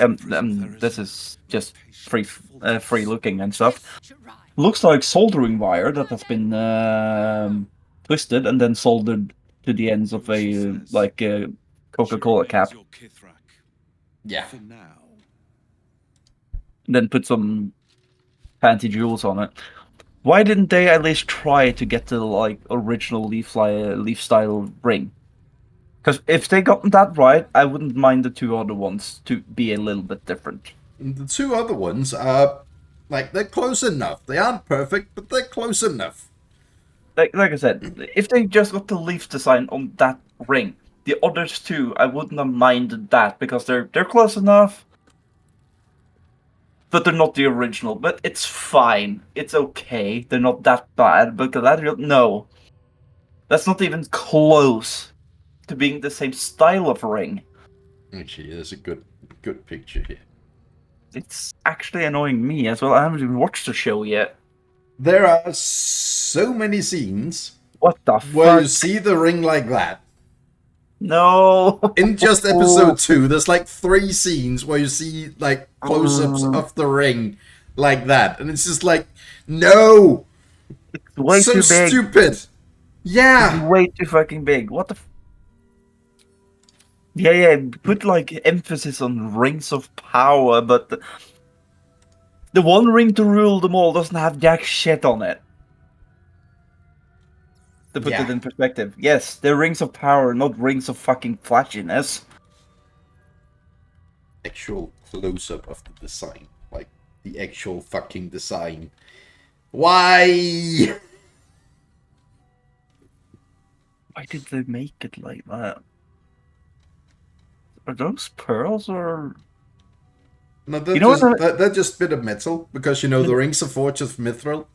this is just free looking and stuff. Looks like soldering wire that has been twisted and then soldered to the ends of a like Coca-Cola cap. Yeah. Then put some fancy jewels on it. Why didn't they at least try to get the like original leaf style ring? Because if they got that right, I wouldn't mind the two other ones to be a little bit different. The two other ones are, like, they're close enough. They aren't perfect, but they're close enough. Like I said, if they just got the leaf design on that ring, the others too, I wouldn't have minded that because they're close enough. But they're not the original. But it's fine. It's okay. They're not that bad. But Galadriel, no. That's not even close to being the same style of ring. Actually, there's a good picture here. It's actually annoying me as well. I haven't even watched the show yet. There are so many scenes What the where you fuck? see the ring like that. No. In just episode 2, there's like 3 scenes where you see like close-ups of the ring like that. And it's just like, no! It's way So too big. stupid! Yeah! It's way too fucking big. What the Yeah, put like emphasis on rings of power, but the one ring to rule them all doesn't have jack shit on it. To put it in perspective. Yes, they're rings of power, not rings of fucking flashiness. Actual close-up of the design. Like, the actual fucking design. Why? Why did they make it like that? Are those pearls or... No, they're, You know just, what they're just bit of metal, because, you know, the rings are forged of mithril.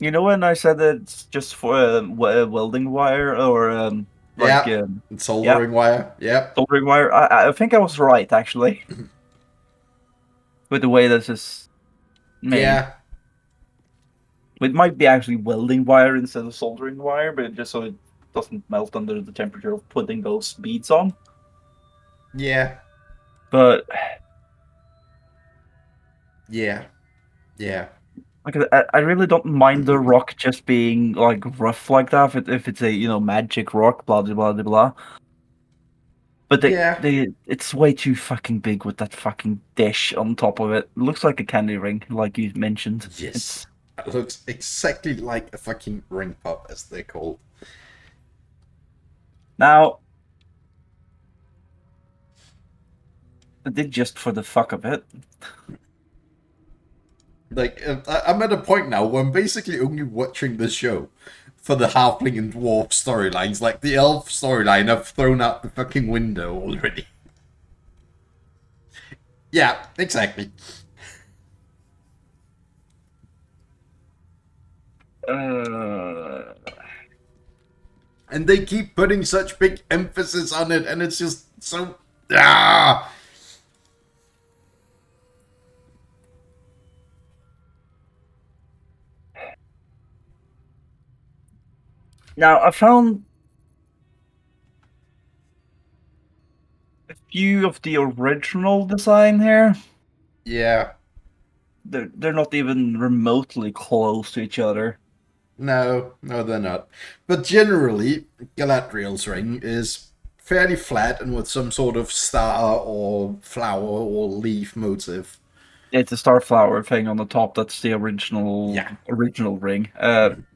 You know when I said it's just for welding wire or Like, Yeah. Soldering wire. Yep. soldering wire. I think I was right, actually. With the way this is made. Yeah. It might be actually welding wire instead of soldering wire, but just so it doesn't melt under the temperature of putting those beads on. Yeah. But Yeah. Yeah. like, I really don't mind the rock just being like rough like that if it's a magic rock, blah blah blah blah blah. But Yeah. it's way too fucking big with that fucking dish on top of it. It looks like a candy ring, like you mentioned. Yes. It looks exactly like a fucking ring pop, as they're called. Now, I did just for the fuck of it. Like, I'm at a point now where I'm basically only watching this show for the halfling and dwarf storylines. Like, the elf storyline I've thrown out the fucking window already. Yeah, exactly. And they keep putting such big emphasis on it, and it's just so... Ah! Now, I found a few of the original design here. Yeah. They're not even remotely close to each other. No, they're not. But generally, Galadriel's ring is fairly flat and with some sort of star or flower or leaf motif. It's a starflower thing on the top. That's the original ring,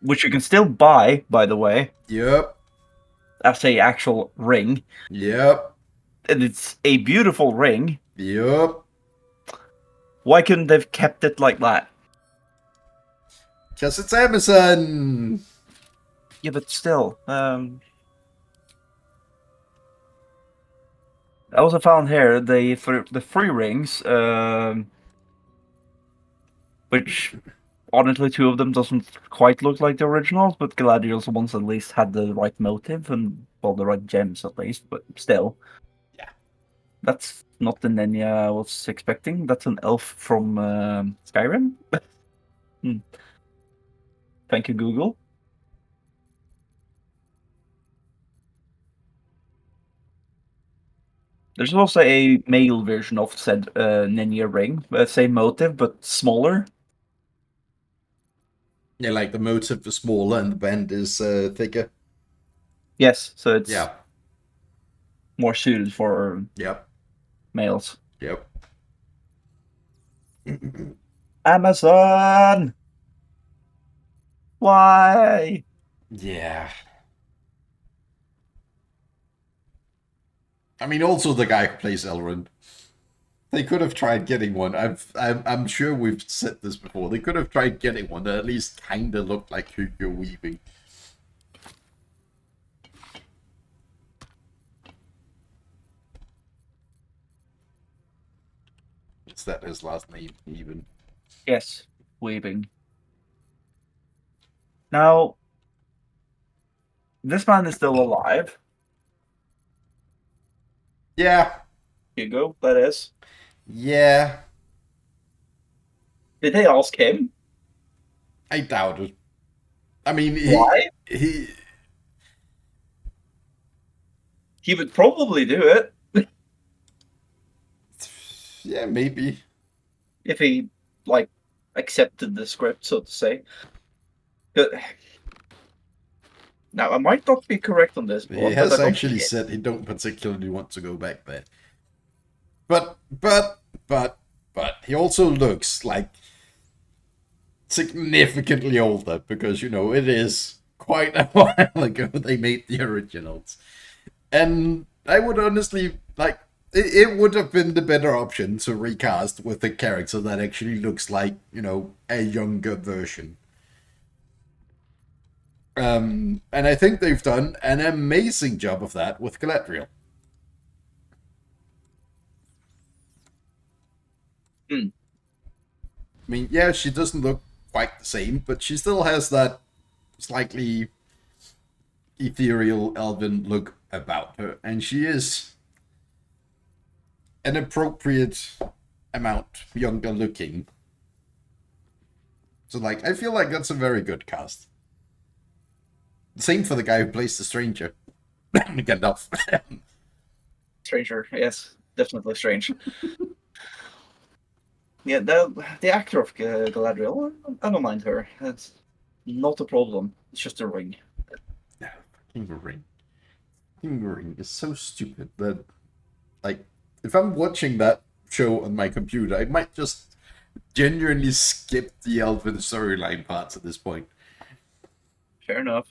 which you can still buy, by the way, Yep. as a actual ring, Yep. and it's a beautiful ring. Yep. Why couldn't they've kept it like that? Because it's Amazon. Yeah, but still, I also found here the free rings, which honestly, two of them doesn't quite look like the originals, but Galadriel's ones at least had the right motive and well, the right gems at least. But still, Yeah. that's not the Nenya I was expecting. That's an elf from Skyrim. Thank you, Google. There's also a male version of said Nenya ring, same motive but smaller. Yeah, like the motif is smaller and the band is thicker. Yes, so it's Yeah. more suited for Yep. males. Yep. Amazon! Why? Yeah. I mean, also the guy who plays Elrond. They could have tried getting one. I'm sure we've said this before. They could have tried getting one that at least kind of looked like Hugo Weaving. Is that his last name, even? Yes, Weaving. Now, this man is still alive. Yeah. Hugo, that is. Yeah. Did they ask him? I doubt it. I mean, Why? He would probably do it. Yeah, maybe. If he, like, accepted the script, so to say. But now, I might not be correct on this. He has actually said he don't particularly want to go back there. But he also looks like significantly older because, you know, it is quite a while ago they made the originals. And I would honestly, like, it would have been the better option to recast with a character that actually looks like, you know, a younger version. And I think they've done an amazing job of that with Galadriel. I mean, yeah, she doesn't look quite the same, but she still has that slightly ethereal elven look about her, and she is an appropriate amount younger looking. So, like, I feel like that's a very good cast. Same for the guy who plays the stranger. Gandalf. Stranger, yes, definitely strange. Yeah, the actor of Galadriel, I don't mind her. That's not a problem. It's just a ring. Fucking ring. Fucking ring is so stupid that, like, if I'm watching that show on my computer, I might just genuinely skip the elven storyline parts at this point. Fair enough.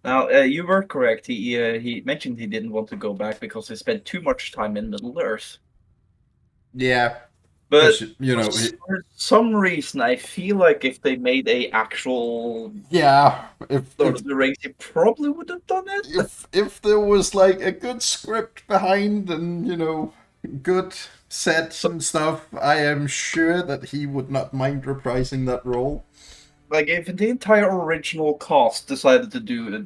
Now, you were correct. He mentioned he didn't want to go back because he spent too much time in Middle Earth. Yeah. But You know, for some reason, I feel like if they made a actual yeah, if Lord of the Rings, he probably would have done it. if there was like a good script behind and, you know, good sets and stuff, I am sure that he would not mind reprising that role. Like if the entire original cast decided to do a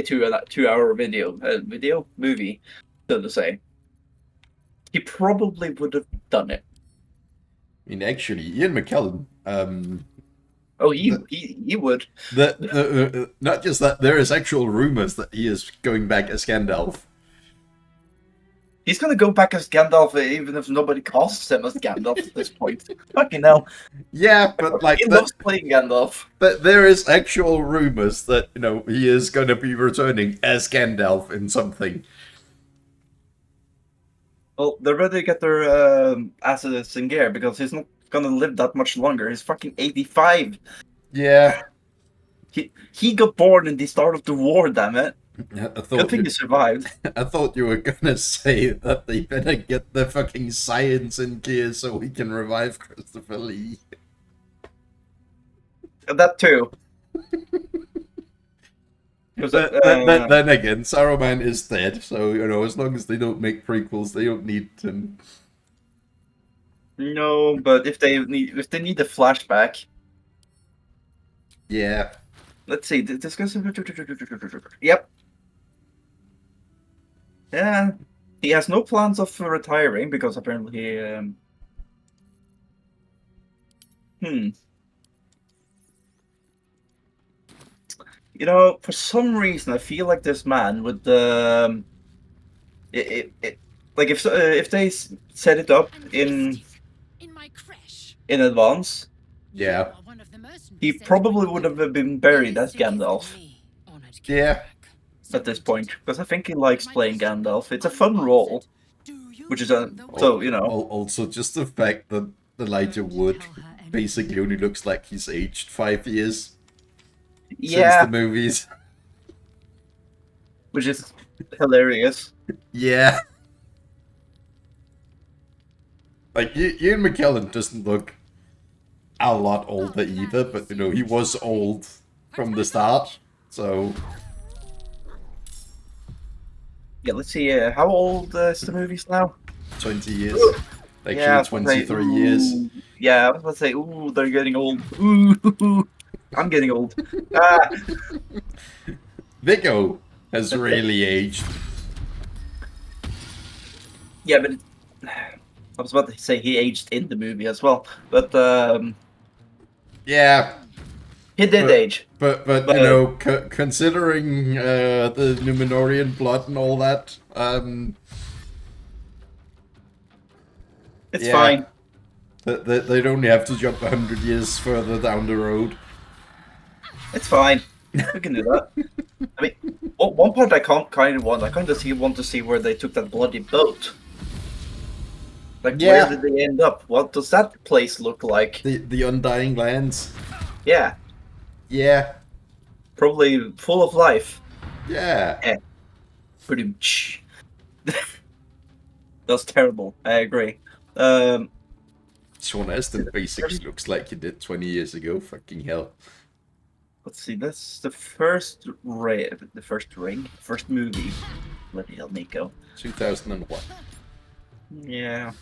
2 hour movie, so to say, he probably would have done it. I mean, actually, Ian McKellen. Oh, he would. Not just that, there is actual rumors that he is going back as Gandalf. He's gonna go back as Gandalf even if nobody casts him as Gandalf at this point. Fucking hell. Yeah, but like He loves playing Gandalf. But there is actual rumors that, you know, he is going to be returning as Gandalf in something. Well, they're ready to get their asses in gear because he's not gonna live that much longer. He's fucking 85. Yeah. He got born in the start of the war, damn it. Good thing he survived. I thought you were gonna say that they better get the fucking science in gear so we can revive Christopher Lee. That too. Then again, Saruman is dead, so, you know, as long as they don't make prequels, they don't need him. No, but if they need a flashback. Yeah. Let's see. Discuss. Yep. Yeah. He has no plans of retiring because apparently You know, for some reason, I feel like this man would like if they set it up in advance, Yeah. he probably would have been buried as Gandalf Yeah. at this point because I think he likes playing Gandalf. It's a fun role, which is so you know. Also, just the fact that Elijah Wood basically only looks like he's aged 5 years. Yeah, Since the movies. which is hilarious. Yeah. Like, Ian McKellen doesn't look a lot older either, but, you know, he was old from the start, so... Yeah, let's see, how old is the movies now? 20 years. Actually, Yeah, 23 years. Yeah, I was about to say, ooh, they're getting old. Ooh, I'm getting old. Viggo has really aged. Yeah, but I was about to say he aged in the movie as well, but Yeah. he did age. But you know, considering the Numenorian blood and all that, It's yeah. fine. They'd only have to jump 100 years further down the road. It's fine. We can do that. I mean, one part I kind of want to see where they took that bloody boat. Like, Yeah. where did they end up? What does that place look like? The Undying Lands. Yeah, Yeah. probably full of life. Yeah. Pretty much. That's terrible. I agree. Sean Astin basically looks like he did 20 years ago. Fucking hell. Let's see. That's the first ring. First movie. Bloody hell, Nico. 2001. Yeah.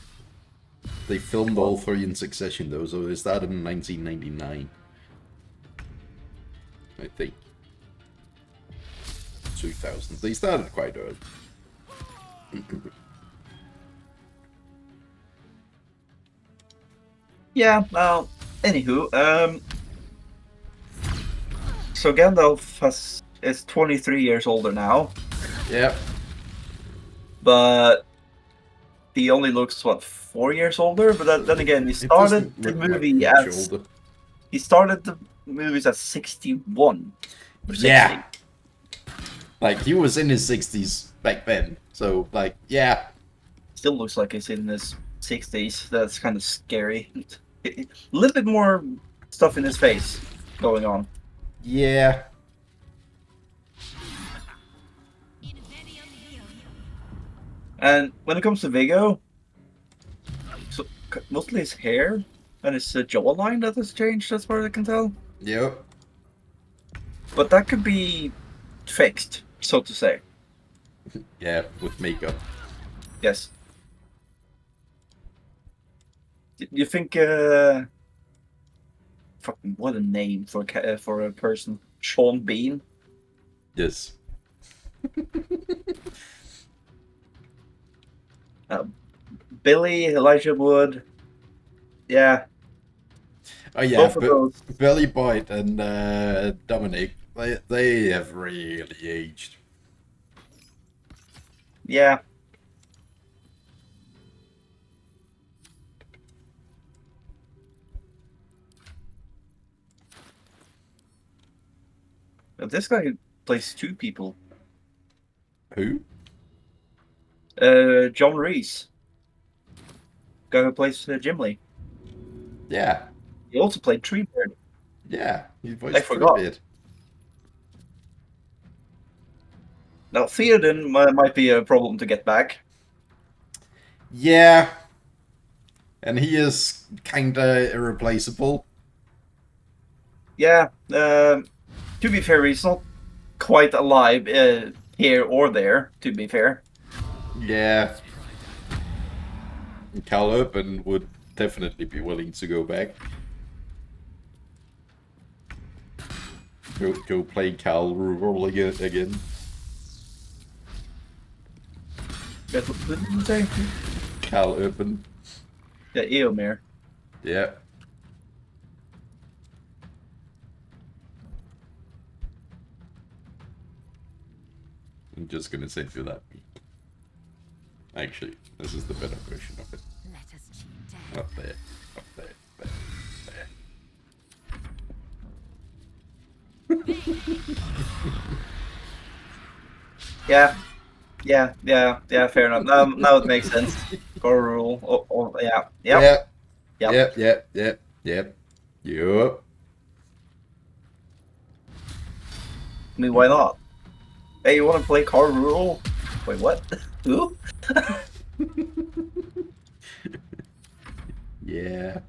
They filmed all three in succession though, so they started in 1999. I think. 2000. They started quite early. Yeah. Anywho, so Gandalf is 23 years older now, Yep. but he only looks 4 years older. But then again, he It started doesn't the look like movie much as older. he started the movies at 61 or 60. Yeah. Like, he was in his 60s back then. So, like, yeah. Still looks like he's in his 60s. That's kind of scary. A little bit more stuff in his face going on. Yeah. And when it comes to Viggo, so mostly his hair and his jawline that has changed, as far as I can tell. Yep. But that could be fixed, so to say. Yeah, with makeup. Yes. You think? Fucking what a name for a person. Sean Bean. Yes. Billy, Elijah Wood. Yeah. Oh yeah, Both of but those. Billy Boyd and Dominic, they have really aged. Yeah. This guy plays two people. Who? John Reese. Guy who plays Gimli. Yeah. He also played Treebeard. Yeah. He voiced I forgot. Treebeard. Now, Theoden might be a problem to get back. Yeah. And he is kinda irreplaceable. Yeah. To be fair, he's not quite alive here or there, to be fair. Yeah. Cal Urban would definitely be willing to go back. Go play Cal Rural again. What did you say? Cal Urban. Yeah, Eomer. Yeah. I'm just gonna send you that. Actually, this is the better version of it. Let us cheat death. Up there. Up there. Yeah. Yeah, fair enough. Now it makes sense. Core rule. Oh, yeah. Yep. Yep. Yup. I mean, why not? Hey, you want to play Car Rule? Wait, what? Who? Yeah.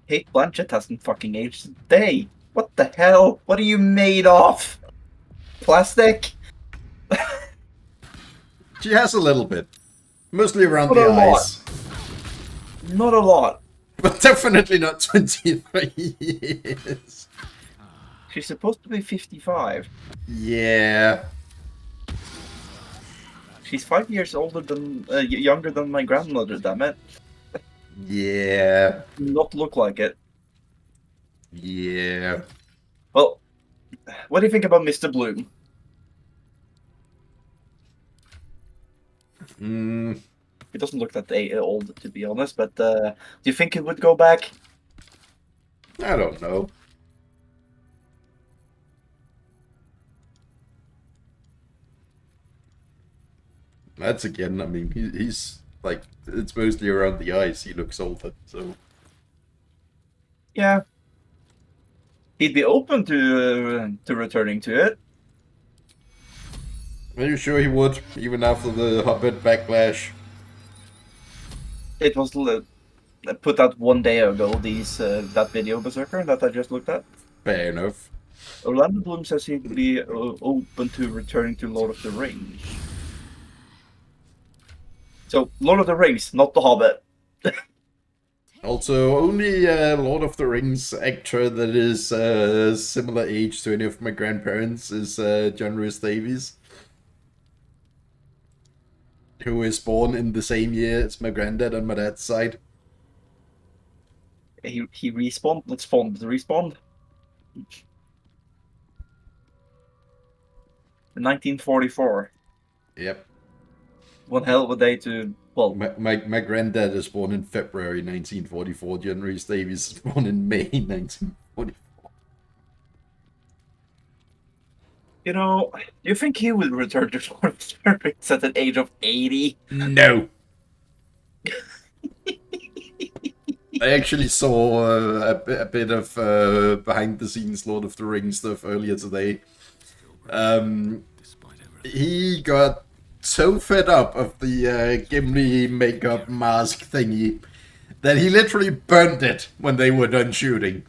Kate Blanchett hasn't fucking aged a day. What the hell? What are you made of? Plastic? She has a little bit. Mostly around Not the a lot. eyes. Not a lot. But definitely not 23 years. She's supposed to be 55. Yeah. She's 5 years older than, younger than my grandmother, damn it. Yeah. Not look like it. Yeah. Well, what do you think about Mr. Bloom? He doesn't look that old, to be honest, but do you think he would go back? I don't know. That's again, I mean, he's like, it's mostly around the eyes. He looks older, so. Yeah. He'd be open to returning to it. Are you sure he would, even after the Hobbit backlash? It was put out 1 day ago, that video, Berserker, that I just looked at. Fair enough. Orlando Bloom says he'd be open to returning to Lord of the Rings. So, Lord of the Rings, not The Hobbit. Also, only Lord of the Rings actor that is similar age to any of my grandparents is John Rhys Davies, who is born in the same year as my granddad on my dad's side. He respawned. Let's spawn the respawn. In 1944. Yep. One hell of a day to. Well, My granddad is born in February 1944. John Rhys Davies is born in May 1944. you know, do you think he will return to Lord of the Rings at an age of 80? No. I actually saw a bit of behind the scenes Lord of the Rings stuff earlier today. He got so fed up of the Gimli makeup mask thingy that he literally burnt it when they were done shooting.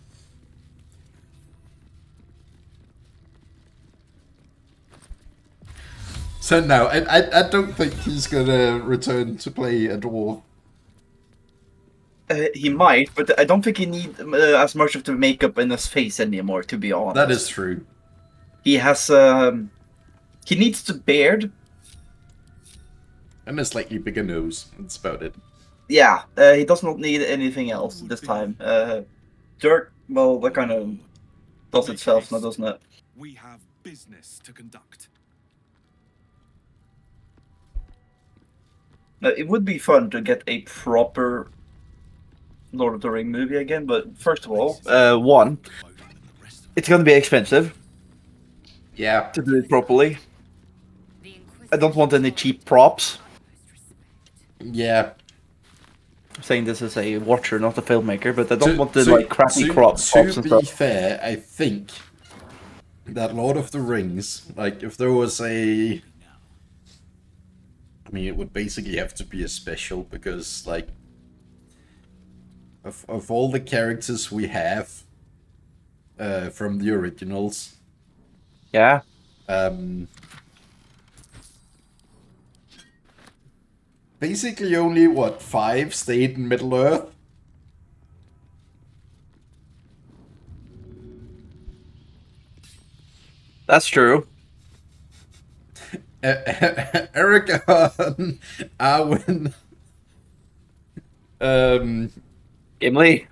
So no, I don't think he's gonna return to play a dwarf. He might, but I don't think he needs as much of the makeup in his face anymore, to be honest. That is true. He has, he needs the beard. And a slightly bigger nose. That's about it. Yeah, he does not need anything else this time. Dirt, well, that kind of does itself now, doesn't it? We have business to conduct. It would be fun to get a proper Lord of the Ring movie again, but first of all, one, it's going to be expensive. Yeah. To do it properly. I don't want any cheap props. Yeah. I'm saying this as a watcher, not a filmmaker, but I don't want the like crappy props and To be stuff. fair, I think that Lord of the Rings, like if there was a, I mean, it would basically have to be a special because like of all the characters we have from the originals. Yeah. Basically only, what, 5 stayed in Middle-earth? That's true. Aragorn, Arwen, Gimli.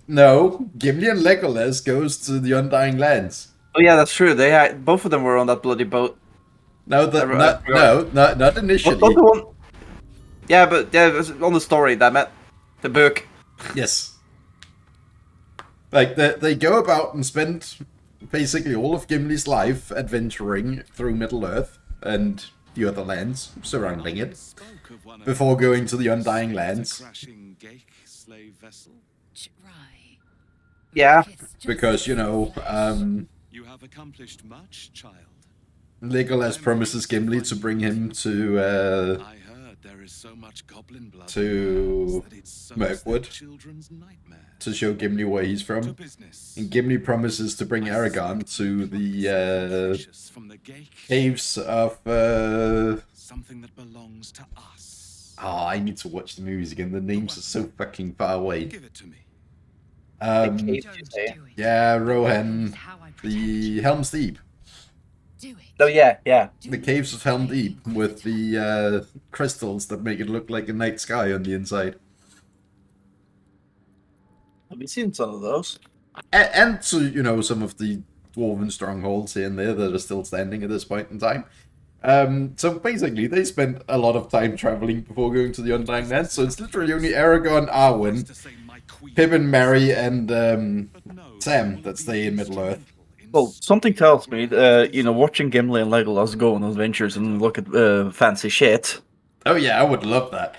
no, Gimli and Legolas goes to the Undying Lands. Oh yeah, that's true. They had, both of them were on that bloody boat. No, not initially. Not the one. Yeah, but yeah, it was on the story, damn it. The book. Yes. Like, they go about and spend basically all of Gimli's life adventuring through Middle-earth and the other lands surrounding it before going to the Undying Lands. Yeah. Because, you know, You have accomplished much, child. Legolas promises Gimli to bring him to I heard there is so much goblin blood to that it sows Mirkwood their children's nightmare. to show Gimli where he's To from. business. And Gimli promises to bring Aragorn to the From the gate, caves of something that belongs to us. oh, I need to watch the movies again. The names are so fucking far away. Give it to me. Yeah, Rohan, the Helm's Deep. Do it. Oh yeah, yeah. The caves of Helm Deep with the crystals that make it look like a night sky on the inside. Have you seen some of those? And to, you know, some of the dwarven strongholds here and there that are still standing at this point in time. So basically, they spent a lot of time traveling before going to the Undying Lands, so it's literally only Aragorn, Arwen, Pippin, Merry, and Sam that stay in Middle-earth. Well, something tells me, you know, watching Gimli and Legolas go on adventures and look at fancy shit. Oh yeah, I would love that.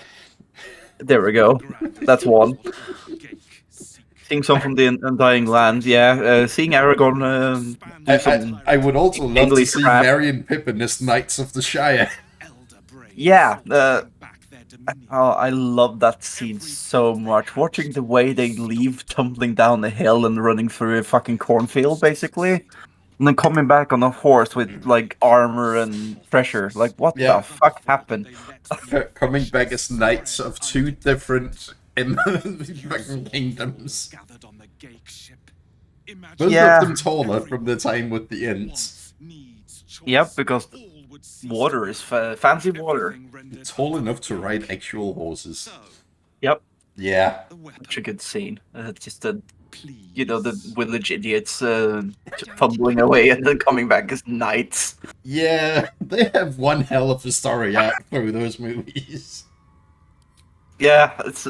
There we go. That's one. Seeing some from the Undying Land, yeah. Seeing Aragorn do some I would also love to English see crap. Merry and Pippin as Knights of the Shire. Yeah, oh, I love that scene so much. Watching the way they leave tumbling down the hill and running through a fucking cornfield, basically. And then coming back on a horse with, like, armor and treasure. Like, what Yeah. the fuck happened? Coming back as knights of 2 different in the fucking kingdoms. Gathered on the Gake ship. Imagine Both Yeah. of them taller from the time with the Ents. Yep, because water is fancy water. Tall enough to ride actual horses. Yep, Yeah. such a good scene. Just the village idiots fumbling away and then coming back as knights. Yeah, they have one hell of a story arc through those movies. Yeah, it's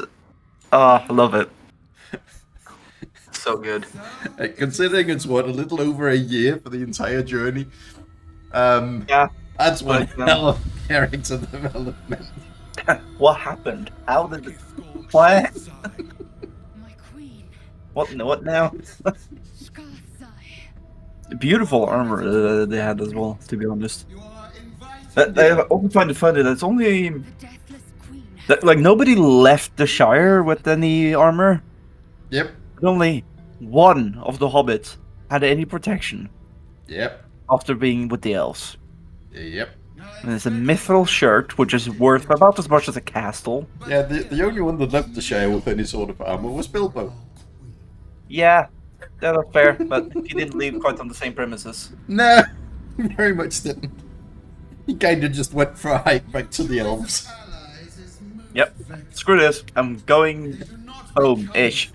I love it. So good. Considering it's what, a little over a year for the entire journey. Yeah. That's one But, hell of character development. What happened? How did it? What? My queen, What now? Skarsai. Beautiful armor they had as well, to be honest. I often find it funny that it's only The deathless queen. that like nobody left the Shire with any armor. Yep. But only one of the hobbits had any protection Yep. after being with the elves. Yep. And it's a mithril shirt, which is worth about as much as a castle. Yeah, the only one that left the Shire with any sort of armor was Bilbo. Yeah, that's fair, but he didn't leave quite on the same premises. No, very much didn't. He kind of just went for a hike back to the elves. Yep. Screw this. I'm going home-ish.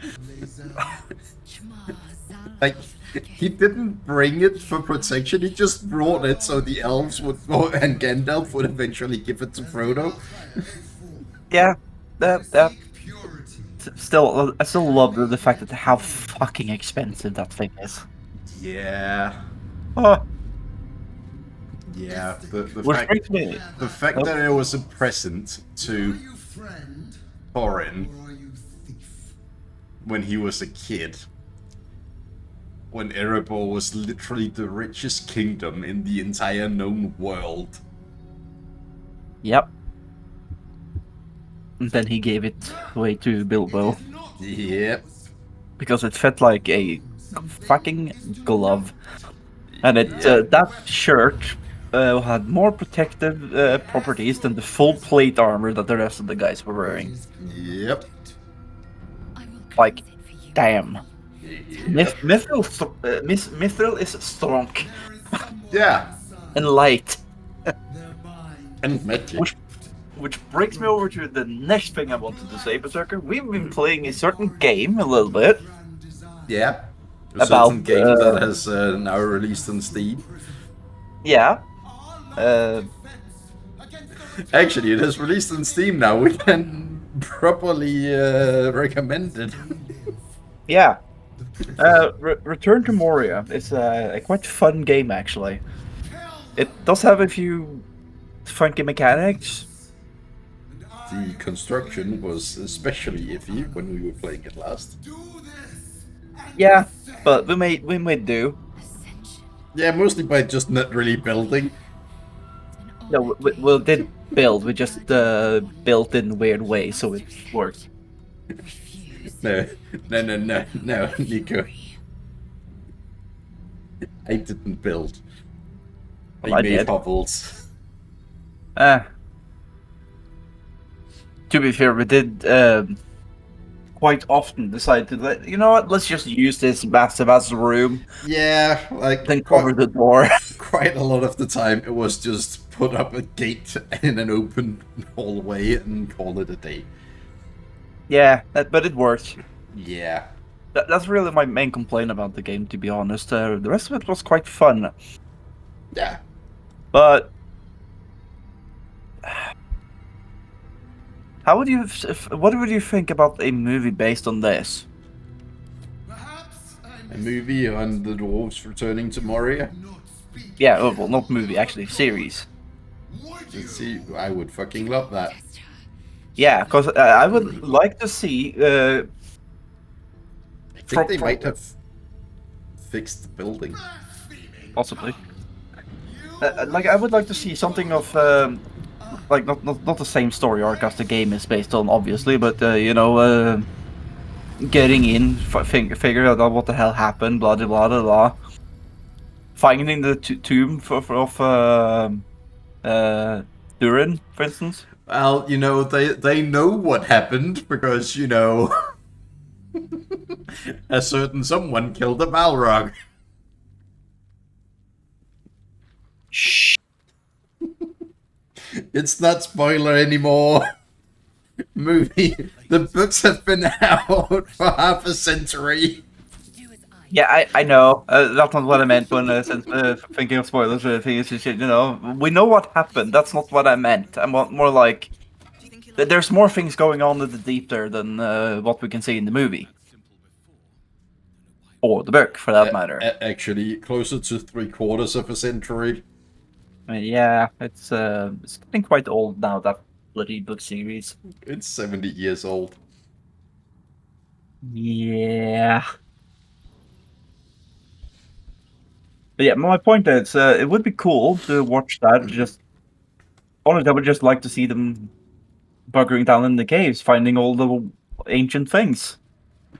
Like, he didn't bring it for protection, he just brought it so the elves would, and Gandalf would eventually give it to Frodo. Yeah. Still, I still love the fact that how fucking expensive that thing is. Yeah. Oh, Yeah, which brings me. the fact that it was a present to Thorin when he was a kid, when Erebor was literally the richest kingdom in the entire known world. Yep. And then he gave it away to Bilbo Yep. because it felt like a fucking glove, and it that shirt had more protective properties than the full plate armor that the rest of the guys were wearing. Yep. Like, damn. Mithril is strong Yeah. and light. And magic. Which brings me over to the next thing I wanted to say, Berserker. We've been playing a certain game a little bit. Yeah. A About, certain game that has now released on Steam. Yeah. Actually, it has released on Steam now. We can properly recommend it. Yeah. Return to Moria is a quite fun game, actually. It does have a few funky mechanics. The construction was especially iffy when we were playing it last. Yeah, but we made do. Yeah, mostly by just not really building. No, we did build. We just built in weird ways, so it worked. No, Nico. I didn't build. Well, I I made did. hovels. To be fair, we did quite often decide to you know what? Let's just use this massive ass room, Yeah, like then cover the door. quite a lot of the time it was just put up a gate in an open hallway and call it a day. Yeah, but it worked. Yeah. That's really my main complaint about the game, to be honest. The rest of it was quite fun, Yeah. but how would you? What would you think about a movie based on this? A movie on the dwarves returning to Moria. Yeah, well, not movie, actually, series. Let's see, I would fucking love that. Yeah, because I would like to see. I think they might have fixed the building. Possibly. Like, I would like to see something of, like, not the same story arc as the game is based on, obviously, but, you know, getting in, figure out what the hell happened, blah, blah, blah, blah. Finding the tomb of Durin, for instance. Well, you know, they know what happened because, you know, a certain someone killed a Balrog. Shh. It's not spoiler anymore. Movie. The books have been out for half a century. Yeah, I know. That's not what I meant when I said thinking of spoilers. Things and shit. You know, we know what happened. That's not what I meant. I want more like there's more things going on in the deep there than what we can see in the movie or the book, for that matter. Actually, closer to 3/4 of a century. I mean, yeah, it's getting quite old now, that bloody book series. It's 70 years old. Yeah. But yeah, my point is, it would be cool to watch that. Just honestly, I would just like to see them buggering down in the caves, finding all the ancient things.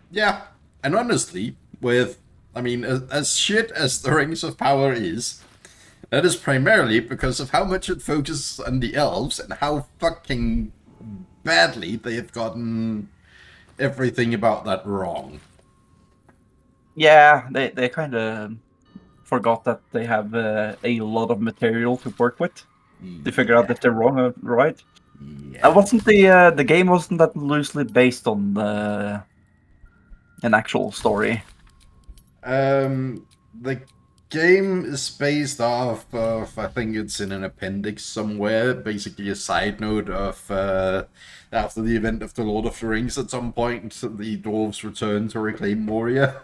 Yeah, and honestly, I mean, as shit as the Rings of Power is, that is primarily because of how much it focuses on the elves and how fucking badly they have gotten everything about that wrong. Yeah, they kind of forgot that they have a lot of material to work with. They figure out if they're wrong or right. Yeah. Wasn't the game wasn't that loosely based on an actual story? The game is based off of, I think it's in an appendix somewhere, basically a side note of after the event of the Lord of the Rings, at some point the dwarves return to reclaim Moria.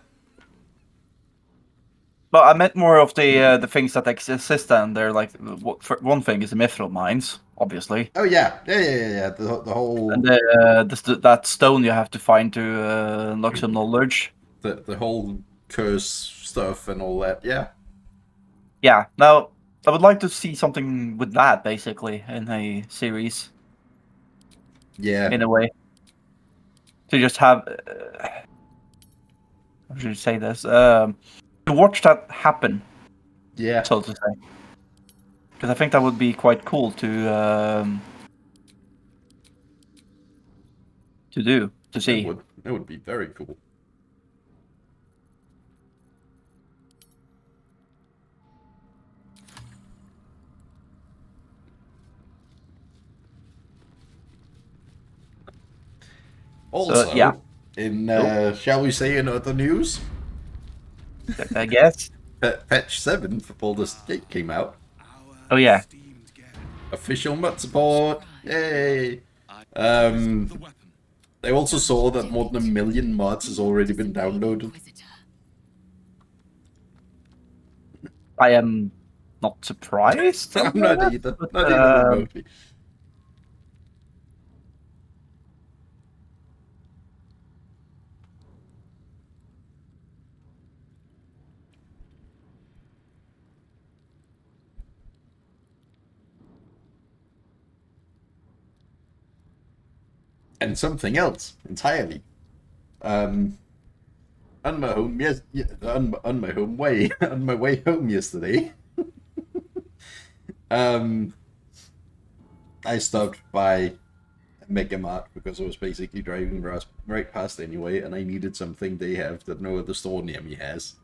But I meant more of the things that exist down there. Like for one thing is the mithril mines, obviously. Oh yeah. The whole And that stone you have to find to unlock some knowledge. the whole curse stuff and all that. Yeah. Yeah. Now I would like to see something with that basically in a series. Yeah. In a way, to just have. How should I say this? To watch that happen. Yeah. So to say. Because I think that would be quite cool to see. It would be very cool. Also, yeah. in shall we say in other news, I guess. Patch 7 for Baldur's Gate came out. Oh yeah. Official mod support! Yay! They also saw that more than 1 million mods has already been downloaded. I am not surprised. I'm not either. But, Not even remotely. And something else entirely. On my home, on my home way, on my way home yesterday, I stopped by Mega Mart because I was basically driving right past anyway, and I needed something they have that no other store near me has.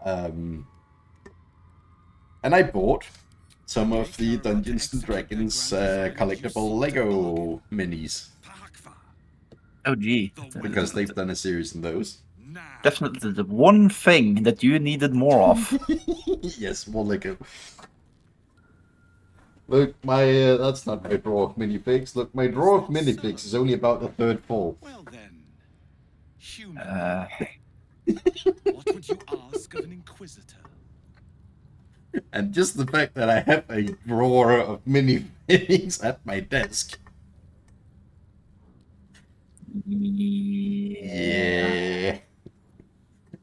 And I bought some of the Dungeons and Dragons collectible Lego minis. Oh gee. Because they've done a series in those. Definitely the one thing that you needed more of. Yes, more Lego. Look, my that's not my drawer of minifigs. Look, my drawer of minifigs is only about the third full. Well then, human. What would you ask of an inquisitor? And just the fact that I have a drawer of minifigs at my desk. Yeah.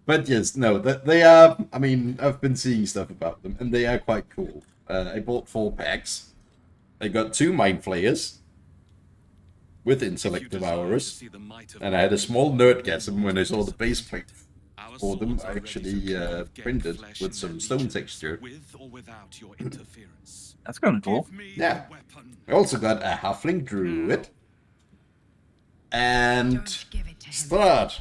But yes, no, they are, I mean, I've been seeing stuff about them, and they are quite cool. I bought 4 packs. I got 2 Mind Flayers with Intellect Devourers, and I had a small nerdgasm when I saw the base plate. for them are actually printed with some stone texture. With or without your interference. That's kind of cool. Give me Yeah. the weapon. I also got a halfling druid and Don't give it to him. Strahd.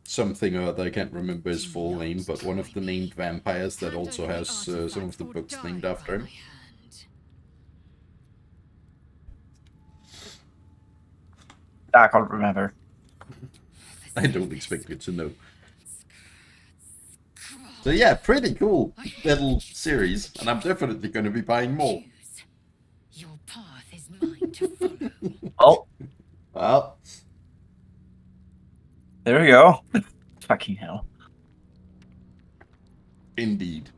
Something or other, I can't remember his full name, but one of the named vampires that also has some of the books named after him. I can't remember. I don't expect you to know. So yeah, pretty cool little series, and I'm definitely going to be buying more. Your path is mine to follow. Oh, Well, there we go. Fucking hell. indeed.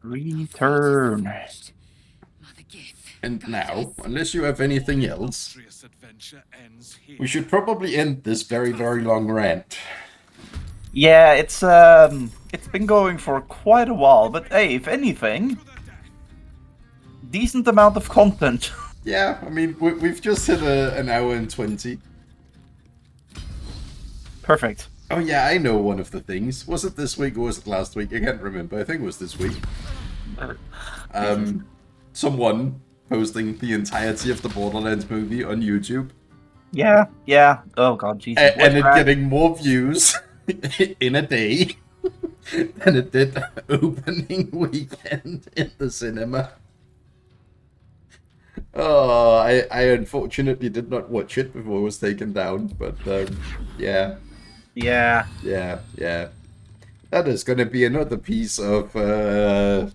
Return. Mother Gith. And now, unless you have anything else, Illustrious adventure ends here. we should probably end this very, very long rant. Yeah, it's been going for quite a while, but hey, if anything, decent amount of content. Yeah, I mean, we've just hit an hour and 20. Perfect. Oh yeah, I know one of the things. Was it this week or was it last week? I can't remember. I think it was this week. Someone posting the entirety of the Borderlands movie on YouTube. Yeah, yeah. Oh god, Jesus. And it getting more views in a day than it did opening weekend in the cinema. Oh, I unfortunately did not watch it before it was taken down, but yeah. Yeah. Yeah. That is going to be another piece of, I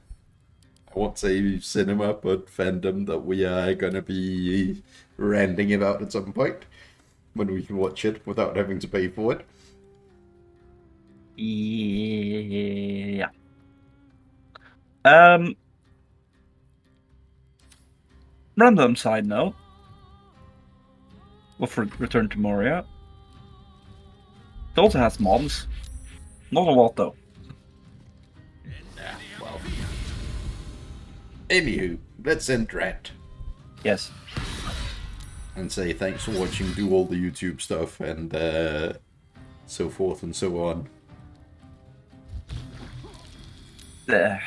won't say cinema, but fandom that we are going to be ranting about at some point when we can watch it without having to pay for it. Yeah. Random side note. Well, for Return to Moria. It also has mobs. Not a lot though. Yeah, well. Anywho, let's end rant Yes. and say thanks for watching, do all the YouTube stuff, and so forth and so on. There.